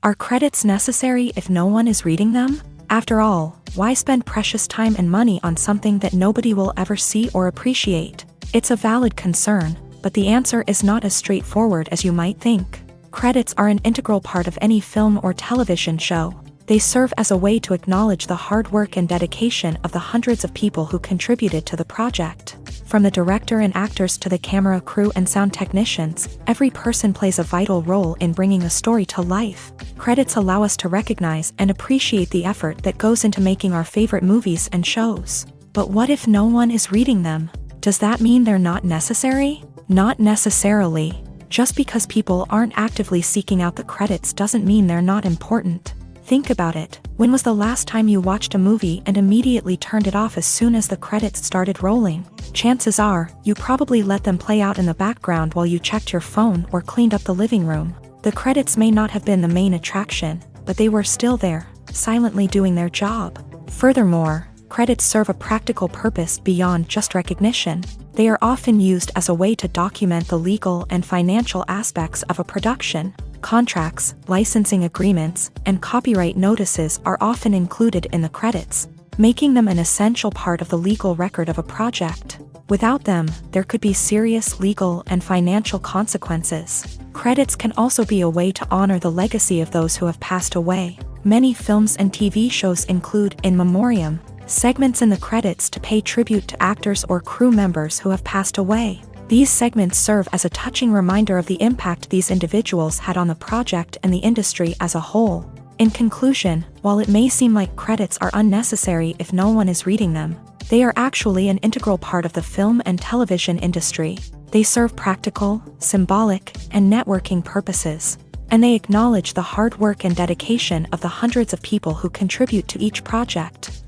A: Are credits necessary if no one is reading them? After all, why spend precious time and money on something that nobody will ever see or appreciate? It's a valid concern, but the answer is not as straightforward as you might think. Credits are an integral part of any film or television show. They serve as a way to acknowledge the hard work and dedication of the hundreds of people who contributed to the project. From the director and actors to the camera crew and sound technicians, every person plays a vital role in bringing a story to life. Credits allow us to recognize and appreciate the effort that goes into making our favorite movies and shows. But what if no one is reading them? Does that mean they're not necessary? Not necessarily. Just because people aren't actively seeking out the credits doesn't mean they're not important. Think about it. When was the last time you watched a movie and immediately turned it off as soon as the credits started rolling? Chances are, you probably let them play out in the background while you checked your phone or cleaned up the living room. The credits may not have been the main attraction, but they were still there, silently doing their job. Furthermore, credits serve a practical purpose beyond just recognition. They are often used as a way to document the legal and financial aspects of a production. Contracts, licensing agreements, and copyright notices are often included in the credits, making them an essential part of the legal record of a project. Without them, there could be serious legal and financial consequences. Credits can also be a way to honor the legacy of those who have passed away. Many films and TV shows include in memoriam segments in the credits to pay tribute to actors or crew members who have passed away. These segments serve as a touching reminder of the impact these individuals had on the project and the industry as a whole. In conclusion, while it may seem like credits are unnecessary if no one is reading them, they are actually an integral part of the film and television industry. They serve practical, symbolic, and networking purposes, and they acknowledge the hard work and dedication of the hundreds of people who contribute to each project.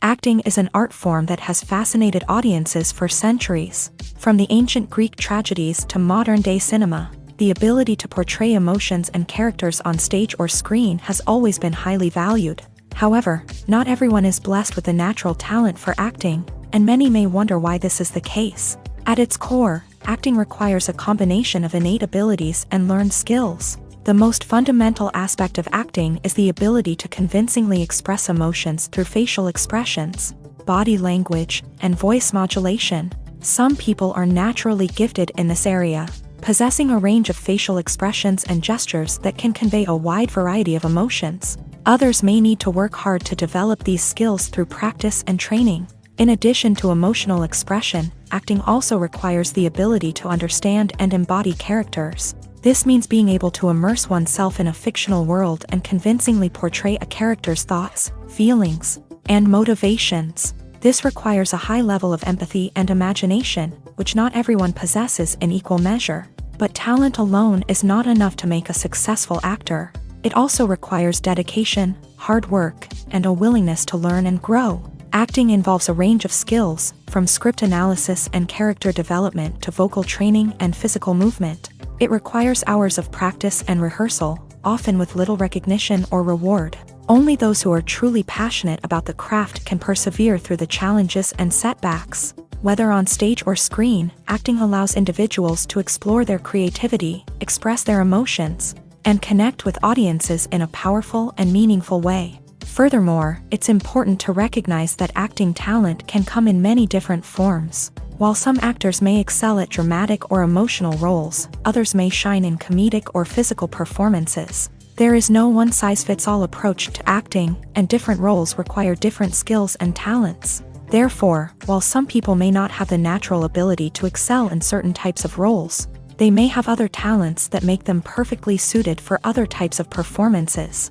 A: Acting is an art form that has fascinated audiences for centuries. From the ancient Greek tragedies to modern-day cinema, the ability to portray emotions and characters on stage or screen has always been highly valued. However, not everyone is blessed with the natural talent for acting, and many may wonder why this is the case. At its core, acting requires a combination of innate abilities and learned skills. The most fundamental aspect of acting is the ability to convincingly express emotions through facial expressions, body language, and voice modulation. Some people are naturally gifted in this area, possessing a range of facial expressions and gestures that can convey a wide variety of emotions. Others may need to work hard to develop these skills through practice and training. In addition to emotional expression, acting also requires the ability to understand and embody characters. This means being able to immerse oneself in a fictional world and convincingly portray a character's thoughts, feelings, and motivations. This requires a high level of empathy and imagination, which not everyone possesses in equal measure. But talent alone is not enough to make a successful actor. It also requires dedication, hard work, and a willingness to learn and grow. Acting involves a range of skills, from script analysis and character development to vocal training and physical movement. It requires hours of practice and rehearsal, often with little recognition or reward. Only those who are truly passionate about the craft can persevere through the challenges and setbacks. Whether on stage or screen, acting allows individuals to explore their creativity, express their emotions, and connect with audiences in a powerful and meaningful way. Furthermore, it's important to recognize that acting talent can come in many different forms. While some actors may excel at dramatic or emotional roles, others may shine in comedic or physical performances. There is no one-size-fits-all approach to acting, and different roles require different skills and talents. Therefore, while some people may not have the natural ability to excel in certain types of roles, they may have other talents that make them perfectly suited for other types of performances.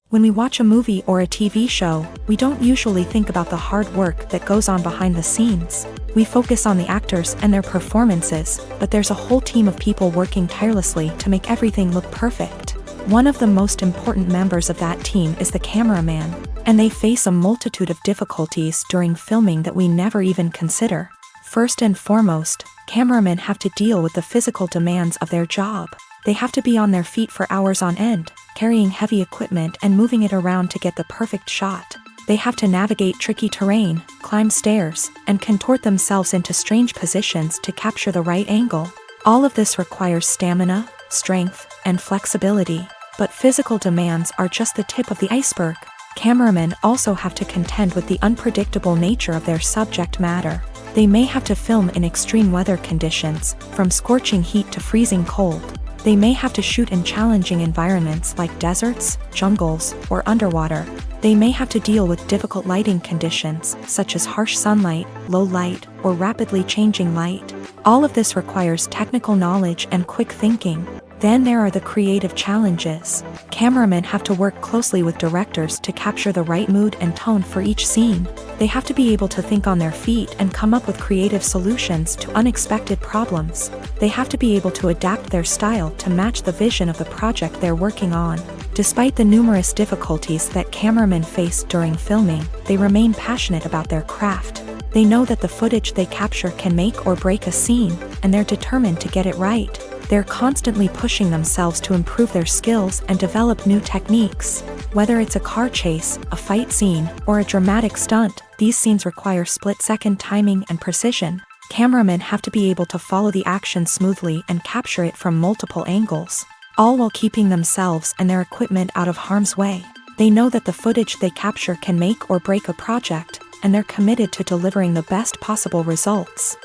A: When we watch a movie or a TV show, we don't usually think about the hard work that goes on behind the scenes. We focus on the actors and their performances, but there's a whole team of people working tirelessly to make everything look perfect. One of the most important members of that team is the cameraman, and they face a multitude of difficulties during filming that we never even consider. First and foremost, cameramen have to deal with the physical demands of their job. They have to be on their feet for hours on end, carrying heavy equipment and moving it around to get the perfect shot. They have to navigate tricky terrain, climb stairs, and contort themselves into strange positions to capture the right angle. All of this requires stamina, strength, and flexibility. But physical demands are just the tip of the iceberg. Cameramen also have to contend with the unpredictable nature of their subject matter. They may have to film in extreme weather conditions, from scorching heat to freezing cold. They may have to shoot in challenging environments like deserts, jungles, or underwater. They may have to deal with difficult lighting conditions, such as harsh sunlight, low light, or rapidly changing light. All of this requires technical knowledge and quick thinking. Then there are the creative challenges. Cameramen have to work closely with directors to capture the right mood and tone for each scene. They have to be able to think on their feet and come up with creative solutions to unexpected problems. They have to be able to adapt their style to match the vision of the project they're working on. Despite the numerous difficulties that cameramen face during filming, they remain passionate about their craft. They know that the footage they capture can make or break a scene, and they're determined to get it right. They're constantly pushing themselves to improve their skills and develop new techniques. Whether it's a car chase, a fight scene, or a dramatic stunt, these scenes require split-second timing and precision. Cameramen have to be able to follow the action smoothly and capture it from multiple angles, all while keeping themselves and their equipment out of harm's way. They know that the footage they capture can make or break a project, and they're committed to delivering the best possible results.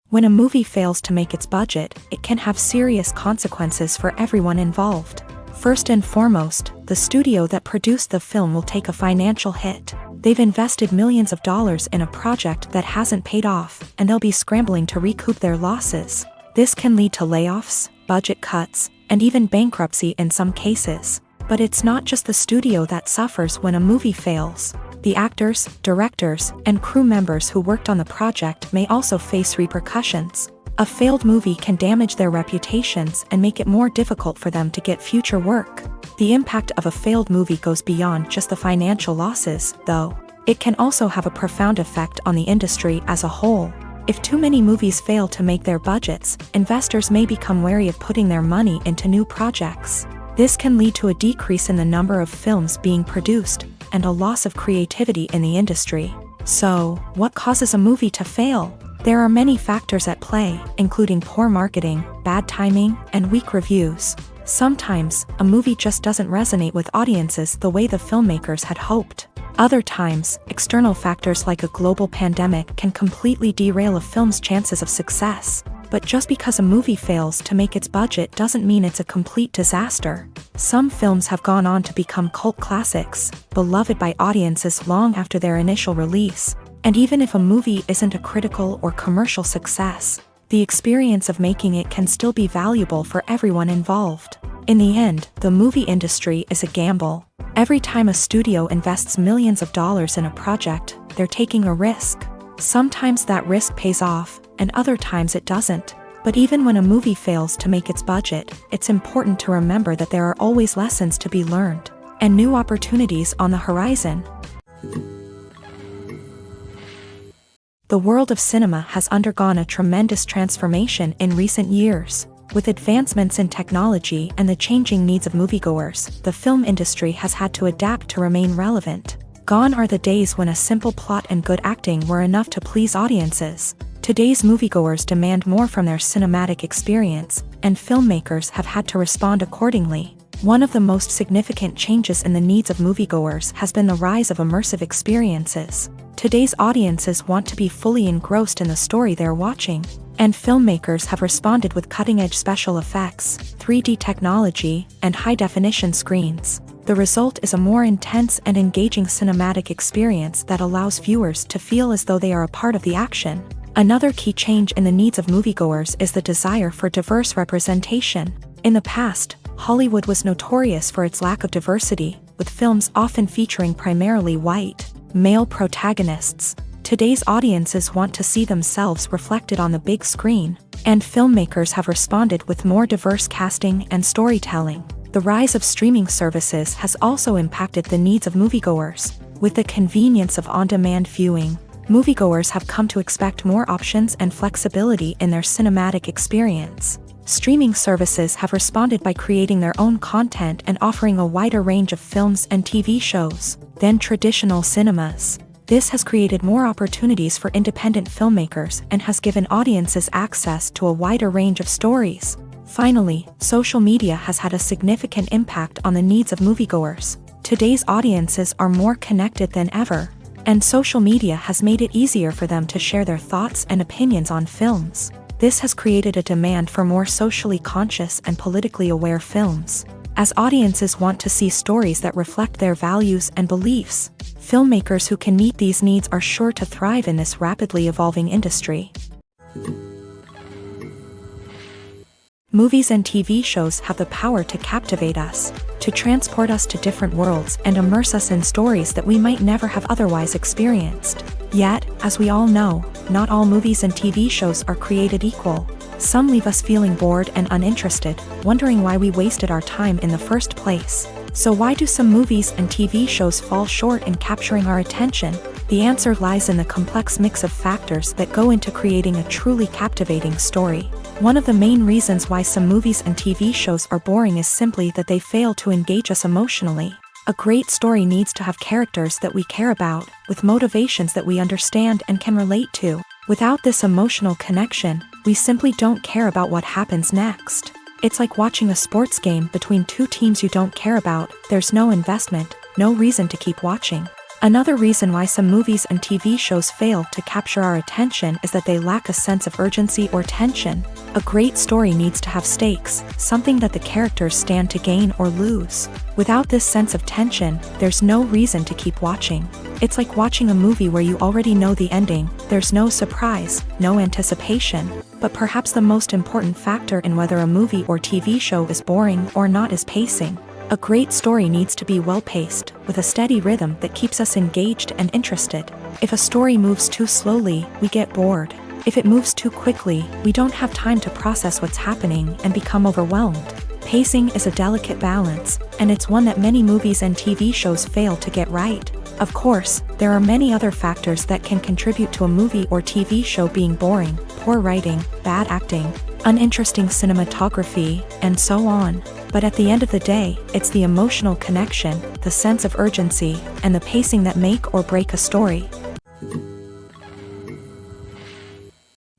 A: When a movie fails to make its budget, it can have serious consequences for everyone involved. First and foremost, the studio that produced the film will take a financial hit. They've invested millions of dollars in a project that hasn't paid off, and they'll be scrambling to recoup their losses. This can lead to layoffs, budget cuts, and even bankruptcy in some cases. But it's not just the studio that suffers when a movie fails. The actors, directors, and crew members who worked on the project may also face repercussions. A failed movie can damage their reputations and make it more difficult for them to get future work. The impact of a failed movie goes beyond just the financial losses, though. It can also have a profound effect on the industry as a whole. If too many movies fail to make their budgets, investors may become wary of putting their money into new projects. This can lead to a decrease in the number of films being produced, and a loss of creativity in the industry. So, what causes a movie to fail? There are many factors at play, including poor marketing, bad timing, and weak reviews. Sometimes, a movie just doesn't resonate with audiences the way the filmmakers had hoped. Other times, external factors like a global pandemic can completely derail a film's chances of success. But just because a movie fails to make its budget doesn't mean it's a complete disaster. Some films have gone on to become cult classics, beloved by audiences long after their initial release. And even if a movie isn't a critical or commercial success, the experience of making it can still be valuable for everyone involved. In the end, the movie industry is a gamble. Every time a studio invests millions of dollars in a project, they're taking a risk. Sometimes that risk pays off, and other times it doesn't. But even when a movie fails to make its budget, it's important to remember that there are always lessons to be learned, and new opportunities on the horizon. The world of cinema has undergone a tremendous transformation in recent years. With advancements in technology and the changing needs of moviegoers, the film industry has had to adapt to remain relevant. Gone are the days when a simple plot and good acting were enough to please audiences. Today's moviegoers demand more from their cinematic experience, and filmmakers have had to respond accordingly. One of the most significant changes in the needs of moviegoers has been the rise of immersive experiences. Today's audiences want to be fully engrossed in the story they're watching, and filmmakers have responded with cutting-edge special effects, 3D technology, and high-definition screens. The result is a more intense and engaging cinematic experience that allows viewers to feel as though they are a part of the action. Another key change in the needs of moviegoers is the desire for diverse representation. In the past, Hollywood was notorious for its lack of diversity, with films often featuring primarily white, male protagonists. Today's audiences want to see themselves reflected on the big screen, and filmmakers have responded with more diverse casting and storytelling. The rise of streaming services has also impacted the needs of moviegoers. With the convenience of on-demand viewing, moviegoers have come to expect more options and flexibility in their cinematic experience. Streaming services have responded by creating their own content and offering a wider range of films and TV shows than traditional cinemas. This has created more opportunities for independent filmmakers and has given audiences access to a wider range of stories. Finally, social media has had a significant impact on the needs of moviegoers. Today's audiences are more connected than ever, and social media has made it easier for them to share their thoughts and opinions on films. This has created a demand for more socially conscious and politically aware films. As audiences want to see stories that reflect their values and beliefs, filmmakers who can meet these needs are sure to thrive in this rapidly evolving industry. Movies and TV shows have the power to captivate us, to transport us to different worlds and immerse us in stories that we might never have otherwise experienced. Yet, as we all know, not all movies and TV shows are created equal. Some leave us feeling bored and uninterested, wondering why we wasted our time in the first place. So why do some movies and TV shows fall short in capturing our attention? The answer lies in the complex mix of factors that go into creating a truly captivating story. One of the main reasons why some movies and TV shows are boring is simply that they fail to engage us emotionally. A great story needs to have characters that we care about, with motivations that we understand and can relate to. Without this emotional connection, we simply don't care about what happens next. It's like watching a sports game between two teams you don't care about. There's no investment, no reason to keep watching. Another reason why some movies and TV shows fail to capture our attention is that they lack a sense of urgency or tension. A great story needs to have stakes, something that the characters stand to gain or lose. Without this sense of tension, there's no reason to keep watching. It's like watching a movie where you already know the ending. There's no surprise, no anticipation. But perhaps the most important factor in whether a movie or TV show is boring or not is pacing. A great story needs to be well-paced, with a steady rhythm that keeps us engaged and interested. If a story moves too slowly, we get bored. If it moves too quickly, we don't have time to process what's happening and become overwhelmed. Pacing is a delicate balance, and it's one that many movies and TV shows fail to get right. Of course, there are many other factors that can contribute to a movie or TV show being boring: poor writing, bad acting, uninteresting cinematography, and so on. But at the end of the day, it's the emotional connection, the sense of urgency, and the pacing that make or break a story.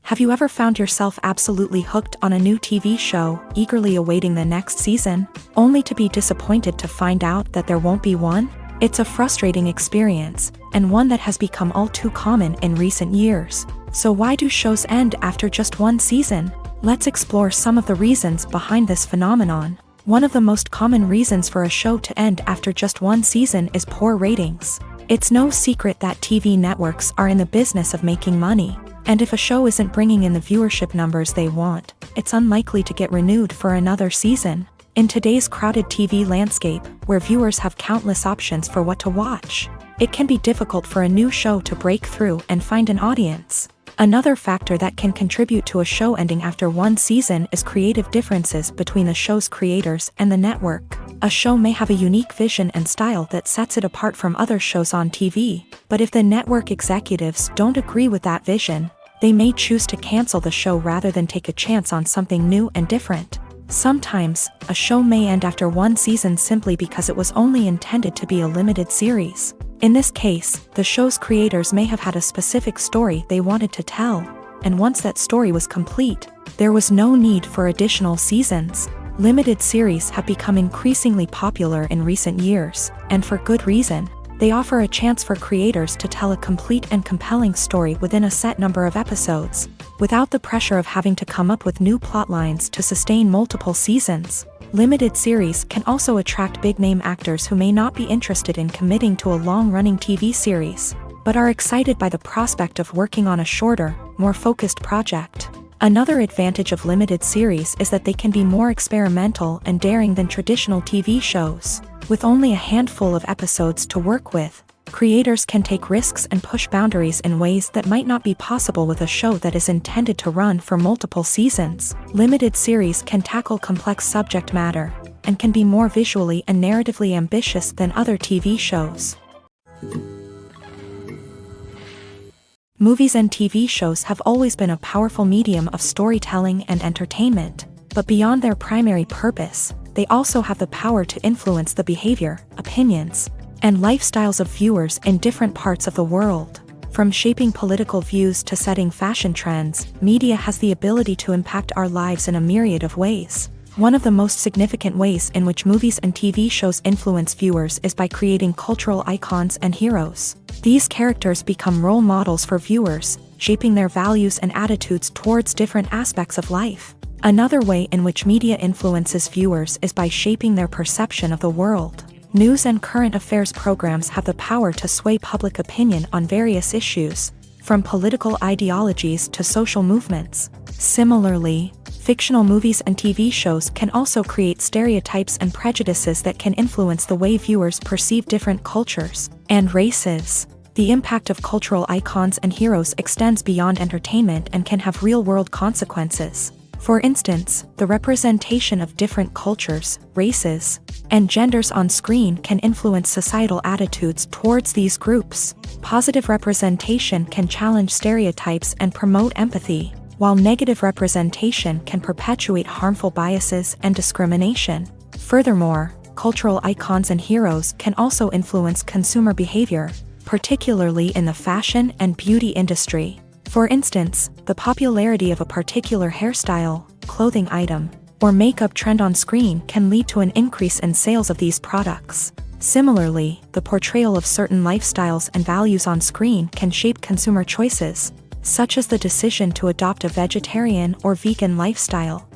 A: Have you ever found yourself absolutely hooked on a new TV show, eagerly awaiting the next season, only to be disappointed to find out that there won't be one? It's a frustrating experience, and one that has become all too common in recent years. So why do shows end after just one season? Let's explore some of the reasons behind this phenomenon. One of the most common reasons for a show to end after just one season is poor ratings. It's no secret that TV networks are in the business of making money, and if a show isn't bringing in the viewership numbers they want, it's unlikely to get renewed for another season. In today's crowded TV landscape, where viewers have countless options for what to watch, it can be difficult for a new show to break through and find an audience. Another factor that can contribute to a show ending after one season is creative differences between the show's creators and the network. A show may have a unique vision and style that sets it apart from other shows on TV, but if the network executives don't agree with that vision, they may choose to cancel the show rather than take a chance on something new and different. Sometimes, a show may end after one season simply because it was only intended to be a limited series. In this case, the show's creators may have had a specific story they wanted to tell, and once that story was complete, there was no need for additional seasons. Limited series have become increasingly popular in recent years, and for good reason. They offer a chance for creators to tell a complete and compelling story within a set number of episodes, without the pressure of having to come up with new plotlines to sustain multiple seasons. Limited series can also attract big-name actors who may not be interested in committing to a long-running TV series, but are excited by the prospect of working on a shorter, more focused project. Another advantage of limited series is that they can be more experimental and daring than traditional TV shows. With only a handful of episodes to work with, creators can take risks and push boundaries in ways that might not be possible with a show that is intended to run for multiple seasons. Limited series can tackle complex subject matter, and can be more visually and narratively ambitious than other TV shows. Movies and TV shows have always been a powerful medium of storytelling and entertainment, but beyond their primary purpose, they also have the power to influence the behavior, opinions, and lifestyles of viewers in different parts of the world. From shaping political views to setting fashion trends, media has the ability to impact our lives in a myriad of ways. One of the most significant ways in which movies and TV shows influence viewers is by creating cultural icons and heroes. These characters become role models for viewers, shaping their values and attitudes towards different aspects of life. Another way in which media influences viewers is by shaping their perception of the world. News and current affairs programs have the power to sway public opinion on various issues, from political ideologies to social movements. Similarly, fictional movies and TV shows can also create stereotypes and prejudices that can influence the way viewers perceive different cultures and races. The impact of cultural icons and heroes extends beyond entertainment and can have real-world consequences. For instance, the representation of different cultures, races, and genders on screen can influence societal attitudes towards these groups. Positive representation can challenge stereotypes and promote empathy, while negative representation can perpetuate harmful biases and discrimination. Furthermore, cultural icons and heroes can also influence consumer behavior, particularly in the fashion and beauty industry. For instance, the popularity of a particular hairstyle, clothing item, or makeup trend on screen can lead to an increase in sales of these products. Similarly, the portrayal of certain lifestyles and values on screen can shape consumer choices, such as the decision to adopt a vegetarian or vegan lifestyle.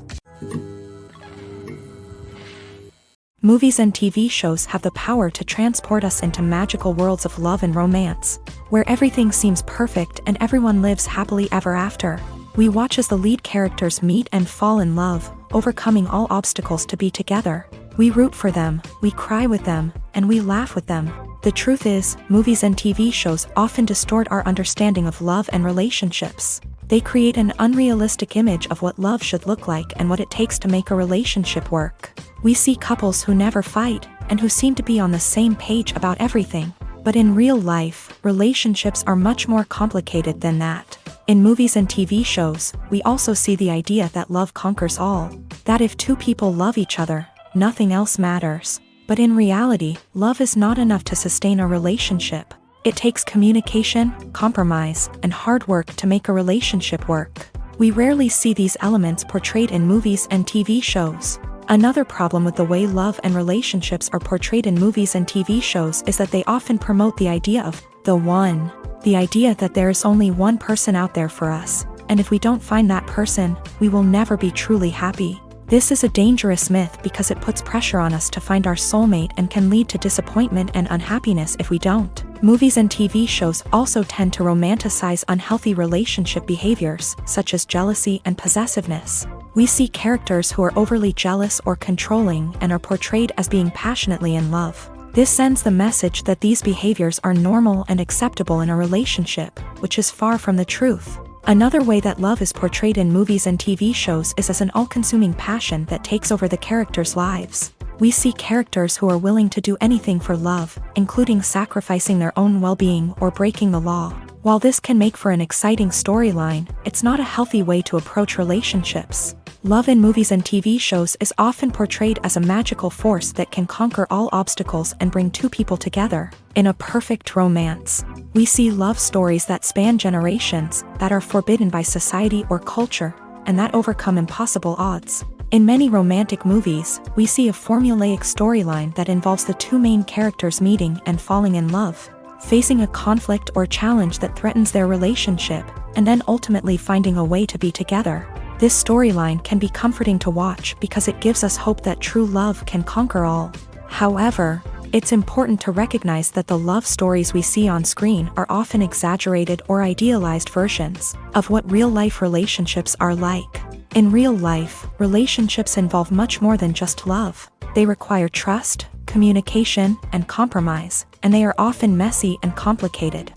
A: Movies and TV shows have the power to transport us into magical worlds of love and romance, where everything seems perfect and everyone lives happily ever after. We watch as the lead characters meet and fall in love, overcoming all obstacles to be together. We root for them, we cry with them, and we laugh with them. The truth is, movies and TV shows often distort our understanding of love and relationships. They create an unrealistic image of what love should look like and what it takes to make a relationship work. We see couples who never fight, and who seem to be on the same page about everything. But in real life, relationships are much more complicated than that. In movies and TV shows, we also see the idea that love conquers all. That if two people love each other, nothing else matters. But in reality, love is not enough to sustain a relationship. It takes communication, compromise, and hard work to make a relationship work. We rarely see these elements portrayed in movies and TV shows. Another problem with the way love and relationships are portrayed in movies and TV shows is that they often promote the idea of the one. The idea that there is only one person out there for us, and if we don't find that person, we will never be truly happy. This is a dangerous myth because it puts pressure on us to find our soulmate and can lead to disappointment and unhappiness if we don't. Movies and TV shows also tend to romanticize unhealthy relationship behaviors, such as jealousy and possessiveness. We see characters who are overly jealous or controlling and are portrayed as being passionately in love. This sends the message that these behaviors are normal and acceptable in a relationship, which is far from the truth. Another way that love is portrayed in movies and TV shows is as an all-consuming passion that takes over the characters' lives. We see characters who are willing to do anything for love, including sacrificing their own well-being or breaking the law. While this can make for an exciting storyline, it's not a healthy way to approach relationships. Love in movies and TV shows is often portrayed as a magical force that can conquer all obstacles and bring two people together. In a perfect romance, we see love stories that span generations, that are forbidden by society or culture, and that overcome impossible odds. In many romantic movies, we see a formulaic storyline that involves the two main characters meeting and falling in love, facing a conflict or challenge that threatens their relationship, and then ultimately finding a way to be together. This storyline can be comforting to watch because it gives us hope that true love can conquer all. However, it's important to recognize that the love stories we see on screen are often exaggerated or idealized versions of what real-life relationships are like. In real life, relationships involve much more than just love. They require trust, communication, and compromise, and they are often messy and complicated.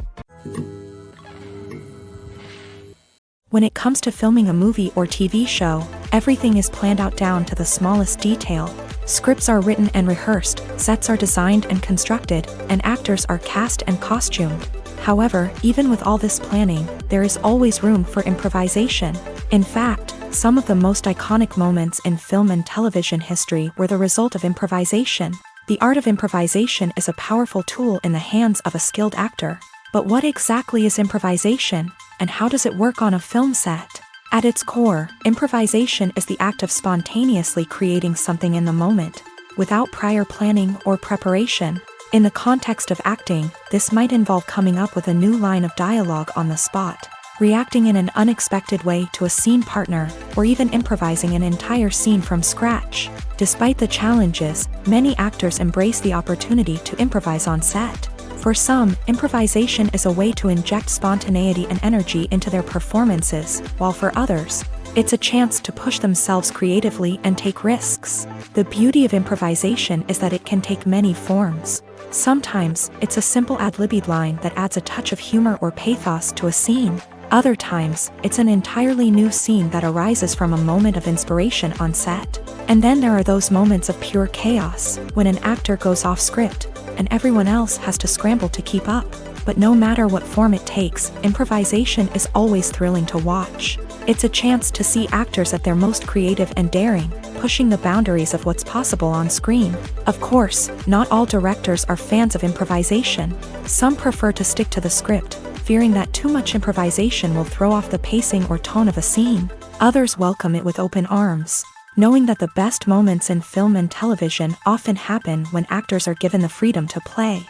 A: When it comes to filming a movie or TV show, everything is planned out down to the smallest detail. Scripts are written and rehearsed, sets are designed and constructed, and actors are cast and costumed. However, even with all this planning, there is always room for improvisation. In fact, some of the most iconic moments in film and television history were the result of improvisation. The art of improvisation is a powerful tool in the hands of a skilled actor. But what exactly is improvisation, and how does it work on a film set? At its core, improvisation is the act of spontaneously creating something in the moment, without prior planning or preparation. In the context of acting, this might involve coming up with a new line of dialogue on the spot, reacting in an unexpected way to a scene partner, or even improvising an entire scene from scratch. Despite the challenges, many actors embrace the opportunity to improvise on set. For some, improvisation is a way to inject spontaneity and energy into their performances, while for others, it's a chance to push themselves creatively and take risks. The beauty of improvisation is that it can take many forms. Sometimes, it's a simple ad-libbed line that adds a touch of humor or pathos to a scene. Other times, it's an entirely new scene that arises from a moment of inspiration on set. And then there are those moments of pure chaos, when an actor goes off script, and everyone else has to scramble to keep up. But no matter what form it takes, improvisation is always thrilling to watch. It's a chance to see actors at their most creative and daring, pushing the boundaries of what's possible on screen. Of course, not all directors are fans of improvisation. Some prefer to stick to the script, fearing that too much improvisation will throw off the pacing or tone of a scene. Others welcome it with open arms, knowing that the best moments in film and television often happen when actors are given the freedom to play.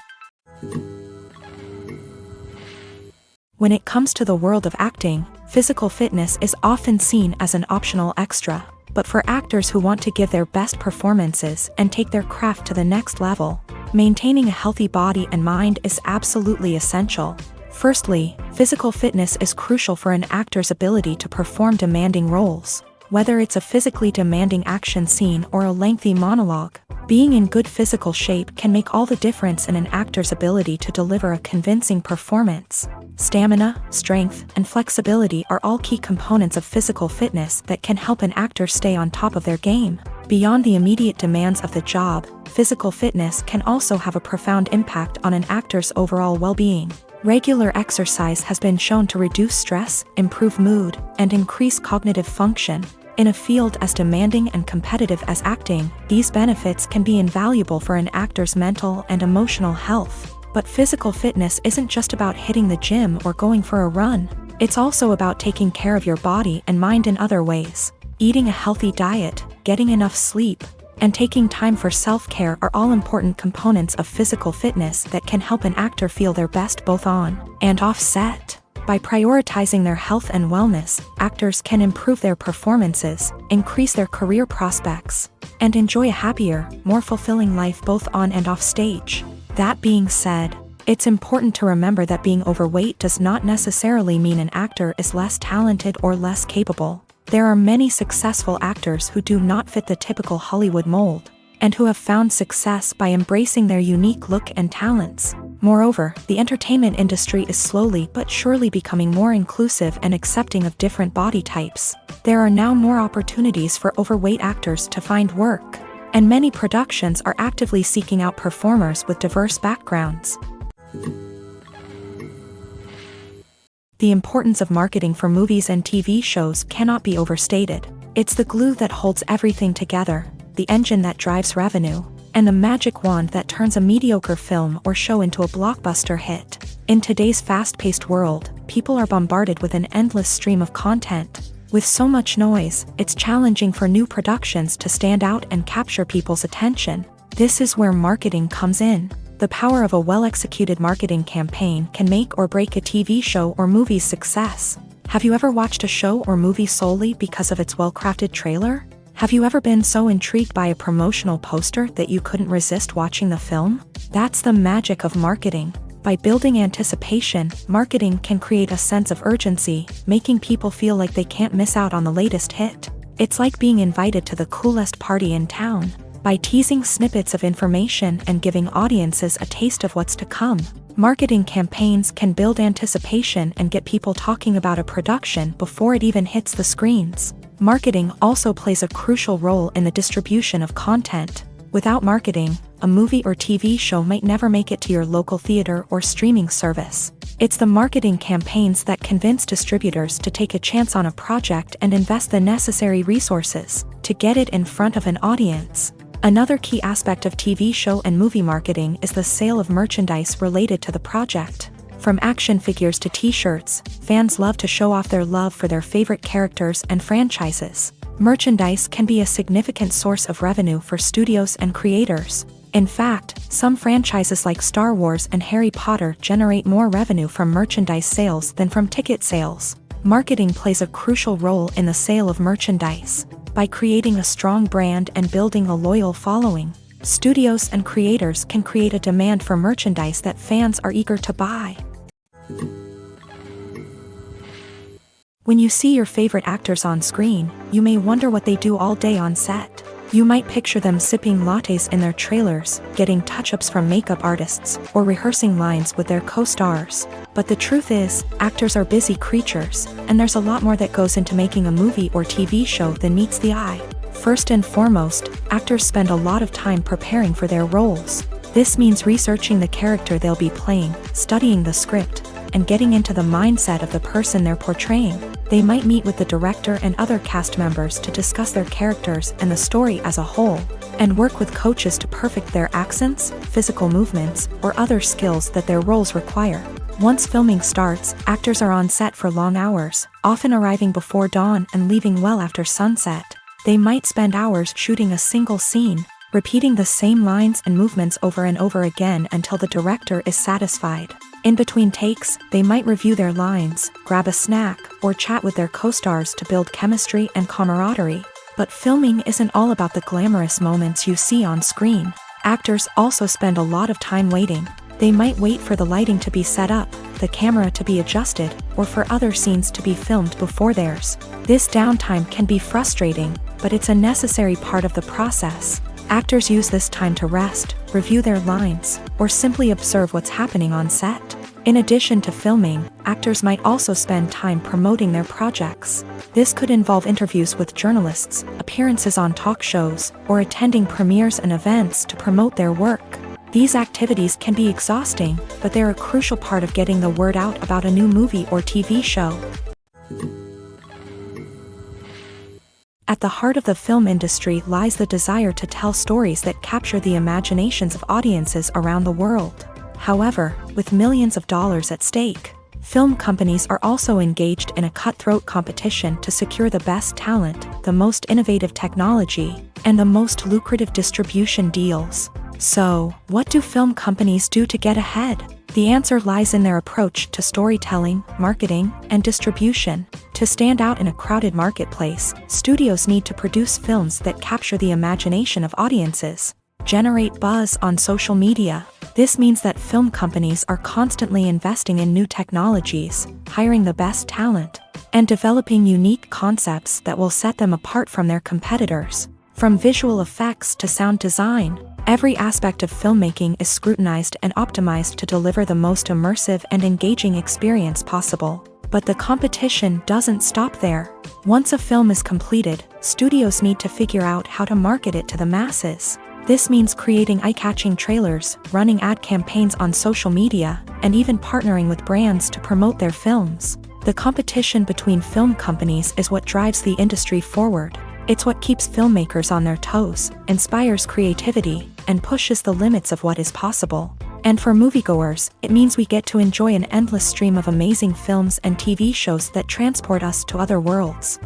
A: When it comes to the world of acting, physical fitness is often seen as an optional extra. But for actors who want to give their best performances and take their craft to the next level, maintaining a healthy body and mind is absolutely essential. Firstly, physical fitness is crucial for an actor's ability to perform demanding roles. Whether it's a physically demanding action scene or a lengthy monologue, being in good physical shape can make all the difference in an actor's ability to deliver a convincing performance. Stamina, strength, and flexibility are all key components of physical fitness that can help an actor stay on top of their game. Beyond the immediate demands of the job, physical fitness can also have a profound impact on an actor's overall well-being. Regular exercise has been shown to reduce stress, improve mood, and increase cognitive function. In a field as demanding and competitive as acting, these benefits can be invaluable for an actor's mental and emotional health. But physical fitness isn't just about hitting the gym or going for a run. It's also about taking care of your body and mind in other ways. Eating a healthy diet, getting enough sleep, and taking time for self-care are all important components of physical fitness that can help an actor feel their best both on and off set. By prioritizing their health and wellness, actors can improve their performances, increase their career prospects, and enjoy a happier, more fulfilling life both on and off stage. That being said, it's important to remember that being overweight does not necessarily mean an actor is less talented or less capable. There are many successful actors who do not fit the typical Hollywood mold, and who have found success by embracing their unique look and talents. Moreover, the entertainment industry is slowly but surely becoming more inclusive and accepting of different body types. There are now more opportunities for overweight actors to find work, and many productions are actively seeking out performers with diverse backgrounds. The importance of marketing for movies and TV shows cannot be overstated. It's the glue that holds everything together, the engine that drives revenue, and the magic wand that turns a mediocre film or show into a blockbuster hit. In today's fast-paced world, people are bombarded with an endless stream of content. With so much noise, it's challenging for new productions to stand out and capture people's attention. This is where marketing comes in. The power of a well-executed marketing campaign can make or break a TV show or movie's success. Have you ever watched a show or movie solely because of its well-crafted trailer? Have you ever been so intrigued by a promotional poster that you couldn't resist watching the film? That's the magic of marketing. By building anticipation, marketing can create a sense of urgency, making people feel like they can't miss out on the latest hit. It's like being invited to the coolest party in town. By teasing snippets of information and giving audiences a taste of what's to come, marketing campaigns can build anticipation and get people talking about a production before it even hits the screens. Marketing also plays a crucial role in the distribution of content. Without marketing, a movie or TV show might never make it to your local theater or streaming service. It's the marketing campaigns that convince distributors to take a chance on a project and invest the necessary resources to get it in front of an audience. Another key aspect of TV show and movie marketing is the sale of merchandise related to the project. From action figures to t-shirts, fans love to show off their love for their favorite characters and franchises. Merchandise can be a significant source of revenue for studios and creators. In fact, some franchises like Star Wars and Harry Potter generate more revenue from merchandise sales than from ticket sales. Marketing plays a crucial role in the sale of merchandise. By creating a strong brand and building a loyal following, studios and creators can create a demand for merchandise that fans are eager to buy. When you see your favorite actors on screen, you may wonder what they do all day on set. You might picture them sipping lattes in their trailers, getting touch-ups from makeup artists, or rehearsing lines with their co-stars. But the truth is, actors are busy creatures, and there's a lot more that goes into making a movie or TV show than meets the eye. First and foremost, actors spend a lot of time preparing for their roles. This means researching the character they'll be playing, studying the script, and getting into the mindset of the person they're portraying. They might meet with the director and other cast members to discuss their characters and the story as a whole, and work with coaches to perfect their accents, physical movements, or other skills that their roles require. Once filming starts, actors are on set for long hours, often arriving before dawn and leaving well after sunset. They might spend hours shooting a single scene, repeating the same lines and movements over and over again until the director is satisfied. In between takes, they might review their lines, grab a snack, or chat with their co-stars to build chemistry and camaraderie. But filming isn't all about the glamorous moments you see on screen. Actors also spend a lot of time waiting. They might wait for the lighting to be set up, the camera to be adjusted, or for other scenes to be filmed before theirs. This downtime can be frustrating, but it's a necessary part of the process. Actors use this time to rest, review their lines, or simply observe what's happening on set. In addition to filming, actors might also spend time promoting their projects. This could involve interviews with journalists, appearances on talk shows, or attending premieres and events to promote their work. These activities can be exhausting, but they're a crucial part of getting the word out about a new movie or TV show. At the heart of the film industry lies the desire to tell stories that capture the imaginations of audiences around the world. However, with millions of dollars at stake, film companies are also engaged in a cutthroat competition to secure the best talent, the most innovative technology, and the most lucrative distribution deals. So, what do film companies do to get ahead? The answer lies in their approach to storytelling, marketing, and distribution. To stand out in a crowded marketplace, studios need to produce films that capture the imagination of audiences, generate buzz on social media. This means that film companies are constantly investing in new technologies, hiring the best talent, and developing unique concepts that will set them apart from their competitors. From visual effects to sound design, every aspect of filmmaking is scrutinized and optimized to deliver the most immersive and engaging experience possible. But the competition doesn't stop there. Once a film is completed, studios need to figure out how to market it to the masses. This means creating eye-catching trailers, running ad campaigns on social media, and even partnering with brands to promote their films. The competition between film companies is what drives the industry forward. It's what keeps filmmakers on their toes, inspires creativity, and pushes the limits of what is possible. And for moviegoers, it means we get to enjoy an endless stream of amazing films and TV shows that transport us to other worlds.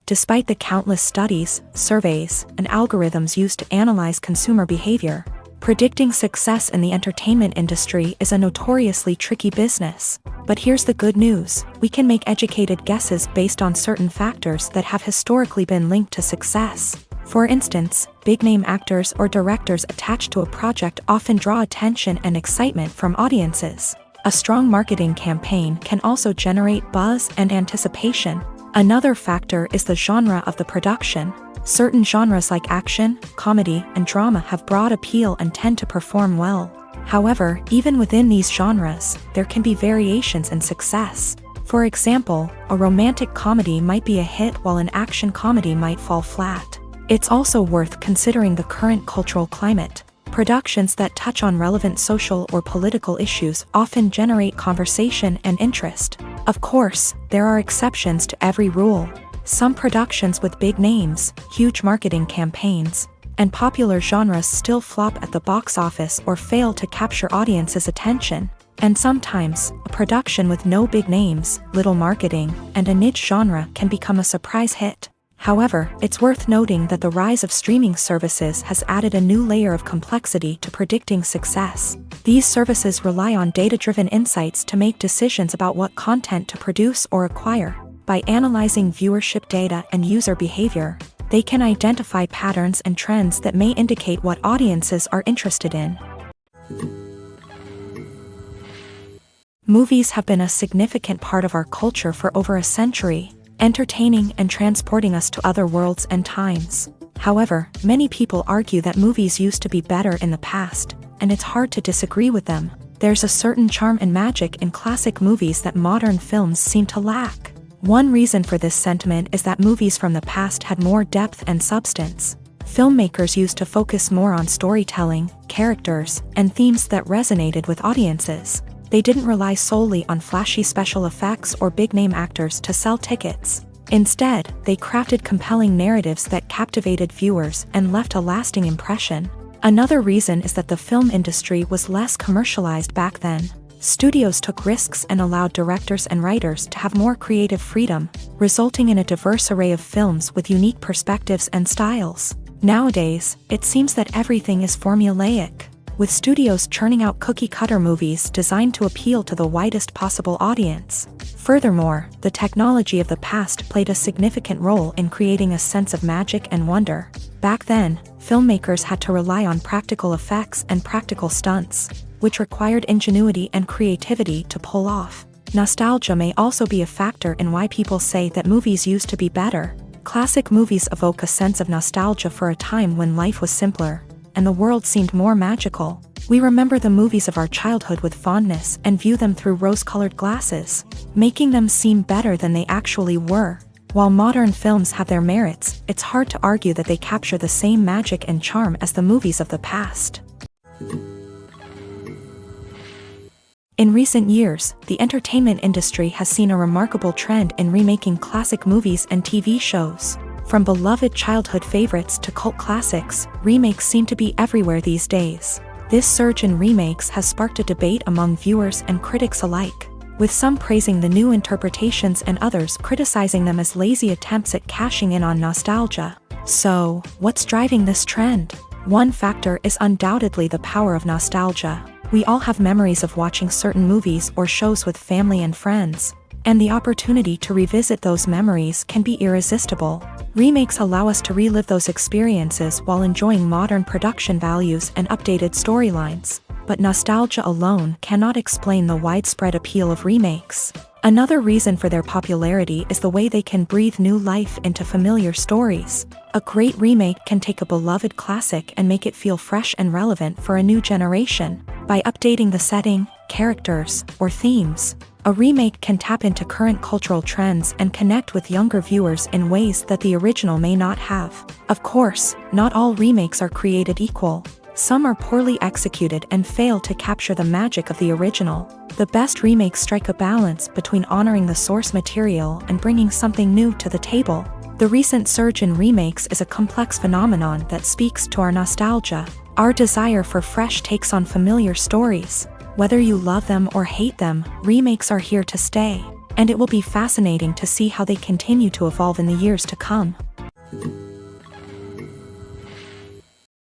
A: Despite the countless studies, surveys, and algorithms used to analyze consumer behavior, predicting success in the entertainment industry is a notoriously tricky business. But here's the good news: we can make educated guesses based on certain factors that have historically been linked to success. For instance, big-name actors or directors attached to a project often draw attention and excitement from audiences. A strong marketing campaign can also generate buzz and anticipation. Another factor is the genre of the production. Certain genres like action, comedy, and drama have broad appeal and tend to perform well. However, even within these genres, there can be variations in success. For example, a romantic comedy might be a hit while an action comedy might fall flat. It's also worth considering the current cultural climate. Productions that touch on relevant social or political issues often generate conversation and interest. Of course, there are exceptions to every rule. Some productions with big names, huge marketing campaigns, and popular genres still flop at the box office or fail to capture audiences' attention. And sometimes, a production with no big names, little marketing, and a niche genre can become a surprise hit. However, it's worth noting that the rise of streaming services has added a new layer of complexity to predicting success. These services rely on data-driven insights to make decisions about what content to produce or acquire. By analyzing viewership data and user behavior, they can identify patterns and trends that may indicate what audiences are interested in. Movies have been a significant part of our culture for over a century, entertaining and transporting us to other worlds and times. However, many people argue that movies used to be better in the past, and it's hard to disagree with them. There's a certain charm and magic in classic movies that modern films seem to lack. One reason for this sentiment is that movies from the past had more depth and substance. Filmmakers used to focus more on storytelling, characters, and themes that resonated with audiences. They didn't rely solely on flashy special effects or big-name actors to sell tickets. Instead, they crafted compelling narratives that captivated viewers and left a lasting impression. Another reason is that the film industry was less commercialized back then. Studios took risks and allowed directors and writers to have more creative freedom, resulting in a diverse array of films with unique perspectives and styles. Nowadays, it seems that everything is formulaic, with studios churning out cookie-cutter movies designed to appeal to the widest possible audience. Furthermore, the technology of the past played a significant role in creating a sense of magic and wonder. Back then, filmmakers had to rely on practical effects and practical stunts, which required ingenuity and creativity to pull off. Nostalgia may also be a factor in why people say that movies used to be better. Classic movies evoke a sense of nostalgia for a time when life was simpler, and the world seemed more magical. We remember the movies of our childhood with fondness and view them through rose-colored glasses, making them seem better than they actually were. While modern films have their merits, it's hard to argue that they capture the same magic and charm as the movies of the past. In recent years, the entertainment industry has seen a remarkable trend in remaking classic movies and TV shows. From beloved childhood favorites to cult classics, remakes seem to be everywhere these days. This surge in remakes has sparked a debate among viewers and critics alike, with some praising the new interpretations and others criticizing them as lazy attempts at cashing in on nostalgia. So, what's driving this trend? One factor is undoubtedly the power of nostalgia. We all have memories of watching certain movies or shows with family and friends, and the opportunity to revisit those memories can be irresistible. Remakes allow us to relive those experiences while enjoying modern production values and updated storylines. But nostalgia alone cannot explain the widespread appeal of remakes. Another reason for their popularity is the way they can breathe new life into familiar stories. A great remake can take a beloved classic and make it feel fresh and relevant for a new generation. By updating the setting, characters, or themes, a remake can tap into current cultural trends and connect with younger viewers in ways that the original may not have. Of course, not all remakes are created equal. Some are poorly executed and fail to capture the magic of the original. The best remakes strike a balance between honoring the source material and bringing something new to the table. The recent surge in remakes is a complex phenomenon that speaks to our nostalgia, our desire for fresh takes on familiar stories. Whether you love them or hate them, remakes are here to stay, and it will be fascinating to see how they continue to evolve in the years to come.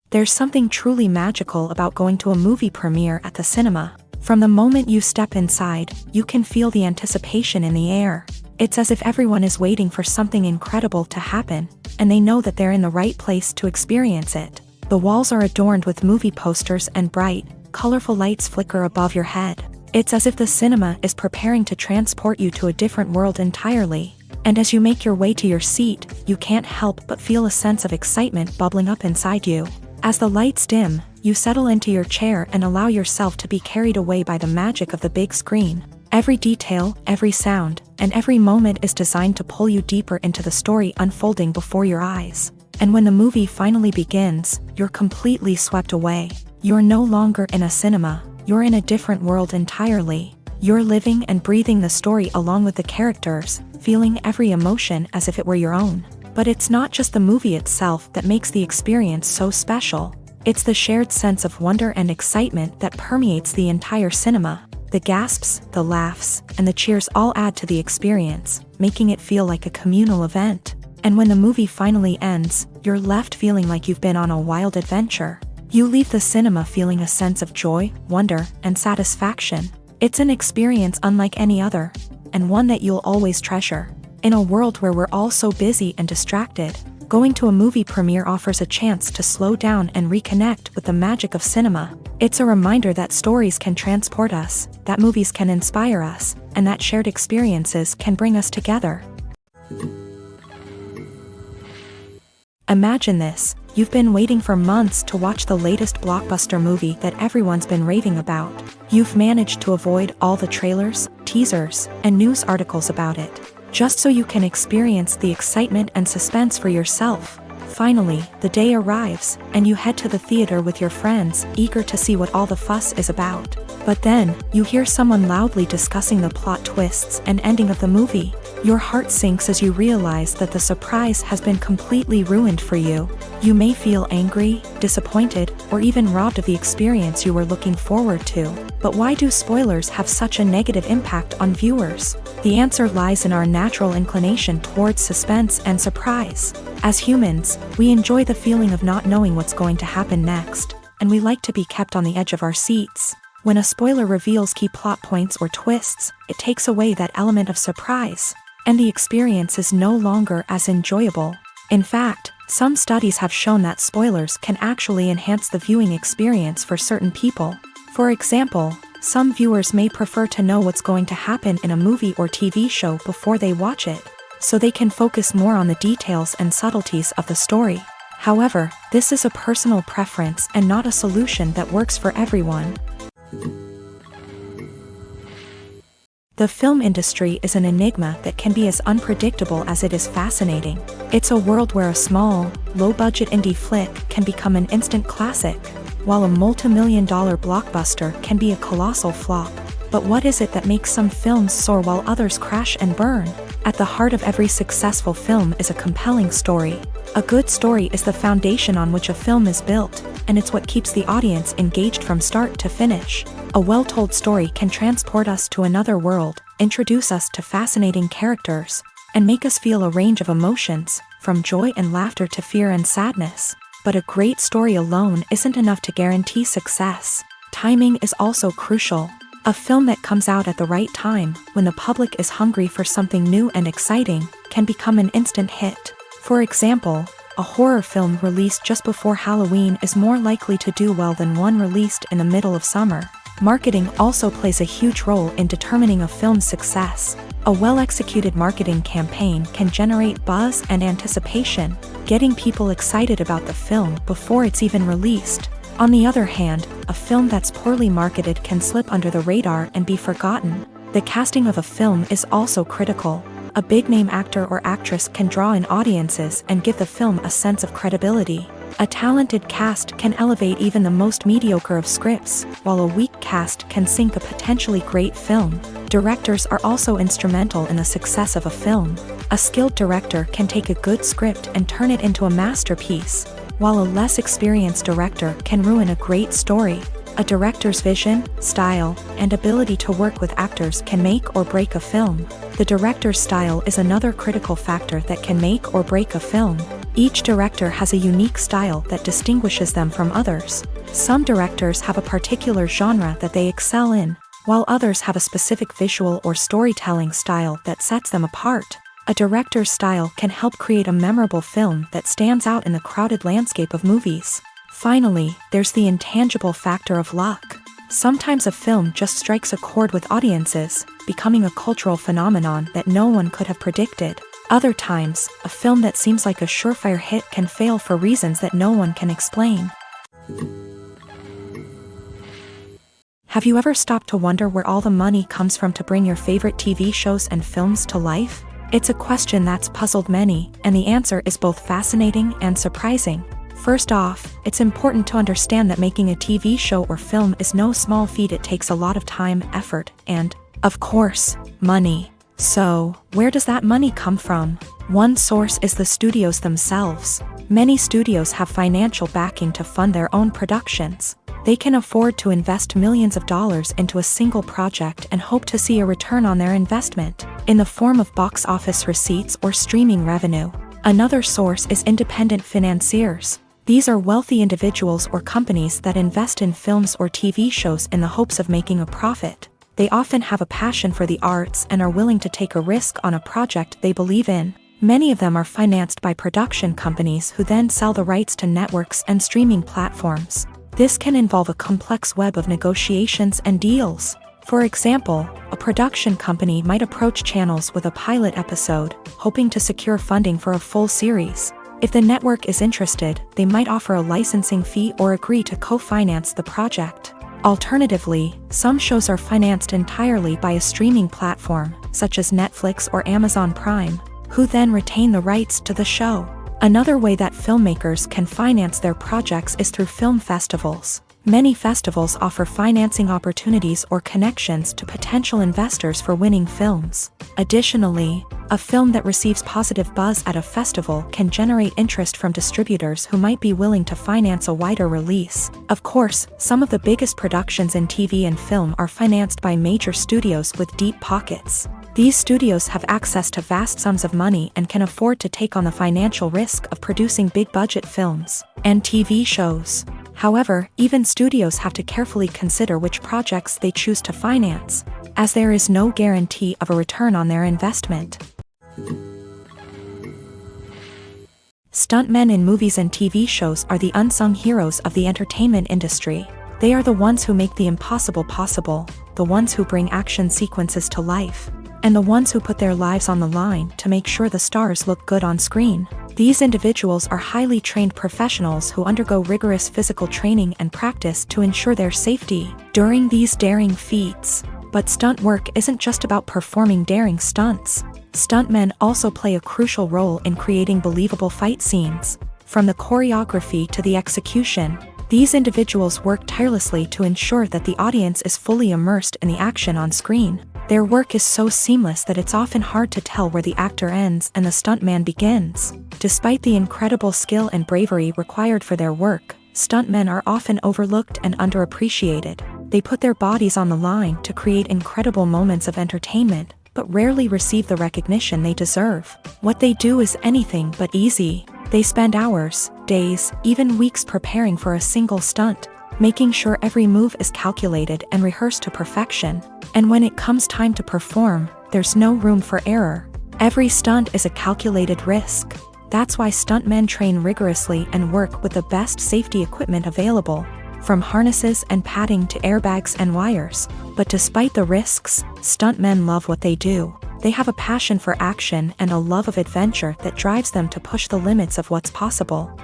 A: There's something truly magical about going to a movie premiere at the cinema. From the moment you step inside, you can feel the anticipation in the air. It's as if everyone is waiting for something incredible to happen, and they know that they're in the right place to experience it. The walls are adorned with movie posters and bright, colorful lights flicker above your head. It's as if the cinema is preparing to transport you to a different world entirely. And as you make your way to your seat, you can't help but feel a sense of excitement bubbling up inside you. As the lights dim, you settle into your chair and allow yourself to be carried away by the magic of the big screen. Every detail, every sound, and every moment is designed to pull you deeper into the story unfolding before your eyes. And when the movie finally begins, you're completely swept away. You're no longer in a cinema, you're in a different world entirely. You're living and breathing the story along with the characters, feeling every emotion as if it were your own. But it's not just the movie itself that makes the experience so special. It's the shared sense of wonder and excitement that permeates the entire cinema. The gasps, the laughs, and the cheers all add to the experience, making it feel like a communal event. And when the movie finally ends, you're left feeling like you've been on a wild adventure. You leave the cinema feeling a sense of joy, wonder, and satisfaction. It's an experience unlike any other, and one that you'll always treasure. In a world where we're all so busy and distracted, going to a movie premiere offers a chance to slow down and reconnect with the magic of cinema. It's a reminder that stories can transport us, that movies can inspire us, and that shared experiences can bring us together. Imagine this. You've been waiting for months to watch the latest blockbuster movie that everyone's been raving about. You've managed to avoid all the trailers, teasers, and news articles about it, just so you can experience the excitement and suspense for yourself. Finally, the day arrives, and you head to the theater with your friends, eager to see what all the fuss is about. But then, you hear someone loudly discussing the plot twists and ending of the movie. Your heart sinks as you realize that the surprise has been completely ruined for you. You may feel angry, disappointed, or even robbed of the experience you were looking forward to. But why do spoilers have such a negative impact on viewers? The answer lies in our natural inclination towards suspense and surprise. As humans, we enjoy the feeling of not knowing what's going to happen next, and we like to be kept on the edge of our seats. When a spoiler reveals key plot points or twists, it takes away that element of surprise, and the experience is no longer as enjoyable. In fact, some studies have shown that spoilers can actually enhance the viewing experience for certain people. For example, some viewers may prefer to know what's going to happen in a movie or TV show before they watch it, so they can focus more on the details and subtleties of the story. However, this is a personal preference and not a solution that works for everyone. The film industry is an enigma that can be as unpredictable as it is fascinating. It's a world where a small, low-budget indie flick can become an instant classic, while a multi-million-dollar blockbuster can be a colossal flop. But what is it that makes some films soar while others crash and burn? At the heart of every successful film is a compelling story. A good story is the foundation on which a film is built, and it's what keeps the audience engaged from start to finish. A well-told story can transport us to another world, introduce us to fascinating characters, and make us feel a range of emotions, from joy and laughter to fear and sadness. But a great story alone isn't enough to guarantee success. Timing is also crucial. A film that comes out at the right time, when the public is hungry for something new and exciting, can become an instant hit. For example, a horror film released just before Halloween is more likely to do well than one released in the middle of summer. Marketing also plays a huge role in determining a film's success. A well-executed marketing campaign can generate buzz and anticipation, getting people excited about the film before it's even released. On the other hand, a film that's poorly marketed can slip under the radar and be forgotten. The casting of a film is also critical. A big-name actor or actress can draw in audiences and give the film a sense of credibility. A talented cast can elevate even the most mediocre of scripts, while a weak cast can sink a potentially great film. Directors are also instrumental in the success of a film. A skilled director can take a good script and turn it into a masterpiece, while a less experienced director can ruin a great story. A director's vision, style, and ability to work with actors can make or break a film. The director's style is another critical factor that can make or break a film. Each director has a unique style that distinguishes them from others. Some directors have a particular genre that they excel in, while others have a specific visual or storytelling style that sets them apart. A director's style can help create a memorable film that stands out in the crowded landscape of movies. Finally, there's the intangible factor of luck. Sometimes a film just strikes a chord with audiences, becoming a cultural phenomenon that no one could have predicted. Other times, a film that seems like a surefire hit can fail for reasons that no one can explain. Have you ever stopped to wonder where all the money comes from to bring your favorite TV shows and films to life? It's a question that's puzzled many, and the answer is both fascinating and surprising. First off, it's important to understand that making a TV show or film is no small feat. It takes a lot of time, effort, and, of course, money. So, where does that money come from? One source is the studios themselves. Many studios have financial backing to fund their own productions. They can afford to invest millions of dollars into a single project and hope to see a return on their investment, in the form of box office receipts or streaming revenue. Another source is independent financiers. These are wealthy individuals or companies that invest in films or TV shows in the hopes of making a profit. They often have a passion for the arts and are willing to take a risk on a project they believe in. Many of them are financed by production companies who then sell the rights to networks and streaming platforms. This can involve a complex web of negotiations and deals. For example, a production company might approach channels with a pilot episode, hoping to secure funding for a full series. If the network is interested, they might offer a licensing fee or agree to co-finance the project. Alternatively, some shows are financed entirely by a streaming platform, such as Netflix or Amazon Prime, who then retain the rights to the show. Another way that filmmakers can finance their projects is through film festivals. Many festivals offer financing opportunities or connections to potential investors for winning films. Additionally, a film that receives positive buzz at a festival can generate interest from distributors who might be willing to finance a wider release. Of course, some of the biggest productions in TV and film are financed by major studios with deep pockets. These studios have access to vast sums of money and can afford to take on the financial risk of producing big-budget films and TV shows. However, even studios have to carefully consider which projects they choose to finance, as there is no guarantee of a return on their investment. Stuntmen in movies and TV shows are the unsung heroes of the entertainment industry. They are the ones who make the impossible possible, the ones who bring action sequences to life, and the ones who put their lives on the line to make sure the stars look good on screen. These individuals are highly trained professionals who undergo rigorous physical training and practice to ensure their safety during these daring feats. But stunt work isn't just about performing daring stunts. Stuntmen also play a crucial role in creating believable fight scenes. From the choreography to the execution, these individuals work tirelessly to ensure that the audience is fully immersed in the action on screen. Their work is so seamless that it's often hard to tell where the actor ends and the stuntman begins. Despite the incredible skill and bravery required for their work, stuntmen are often overlooked and underappreciated. They put their bodies on the line to create incredible moments of entertainment, but rarely receive the recognition they deserve. What they do is anything but easy. They spend hours, days, even weeks preparing for a single stunt, making sure every move is calculated and rehearsed to perfection. And when it comes time to perform, there's no room for error. Every stunt is a calculated risk. That's why stuntmen train rigorously and work with the best safety equipment available, from harnesses and padding to airbags and wires. But despite the risks, stuntmen love what they do. They have a passion for action and a love of adventure that drives them to push the limits of what's possible.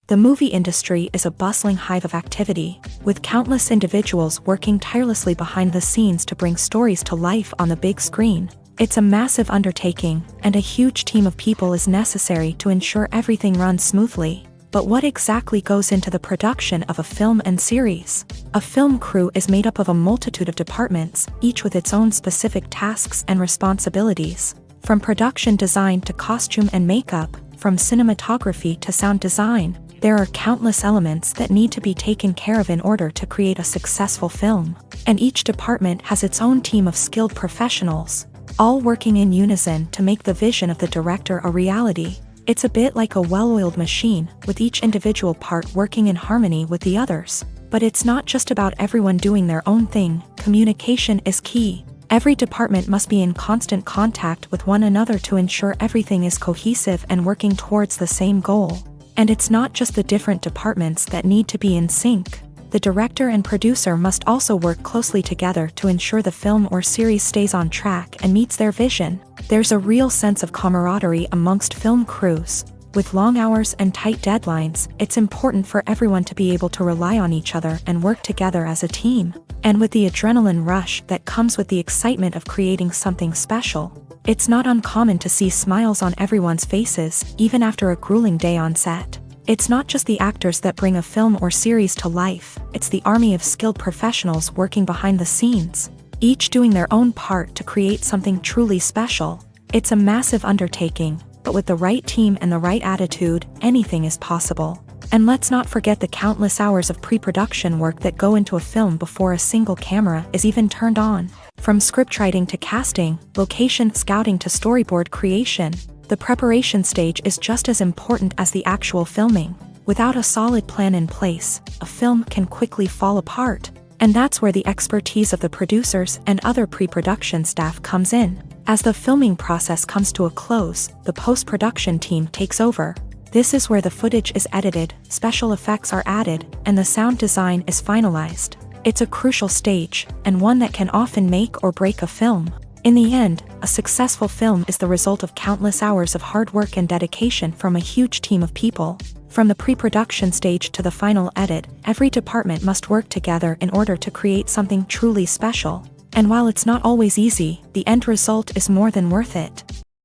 A: The movie industry is a bustling hive of activity, with countless individuals working tirelessly behind the scenes to bring stories to life on the big screen. It's a massive undertaking, and a huge team of people is necessary to ensure everything runs smoothly. But what exactly goes into the production of a film and series? A film crew is made up of a multitude of departments, each with its own specific tasks and responsibilities. From production design to costume and makeup, from cinematography to sound design, there are countless elements that need to be taken care of in order to create a successful film. And each department has its own team of skilled professionals, all working in unison to make the vision of the director a reality. It's a bit like a well-oiled machine, with each individual part working in harmony with the others. But it's not just about everyone doing their own thing. Communication is key. Every department must be in constant contact with one another to ensure everything is cohesive and working towards the same goal. And it's not just the different departments that need to be in sync. The director and producer must also work closely together to ensure the film or series stays on track and meets their vision. There's a real sense of camaraderie amongst film crews. With long hours and tight deadlines, it's important for everyone to be able to rely on each other and work together as a team. And with the adrenaline rush that comes with the excitement of creating something special, it's not uncommon to see smiles on everyone's faces, even after a grueling day on set. It's not just the actors that bring a film or series to life, it's the army of skilled professionals working behind the scenes, each doing their own part to create something truly special. It's a massive undertaking, but with the right team and the right attitude, anything is possible. And let's not forget the countless hours of pre-production work that go into a film before a single camera is even turned on. From scriptwriting to casting, location scouting to storyboard creation, the preparation stage is just as important as the actual filming. Without a solid plan in place, a film can quickly fall apart. And that's where the expertise of the producers and other pre-production staff comes in. As the filming process comes to a close, the post-production team takes over. This is where the footage is edited, special effects are added, and the sound design is finalized. It's a crucial stage, and one that can often make or break a film. In the end, a successful film is the result of countless hours of hard work and dedication from a huge team of people. From the pre-production stage to the final edit, every department must work together in order to create something truly special. And while it's not always easy, the end result is more than worth it.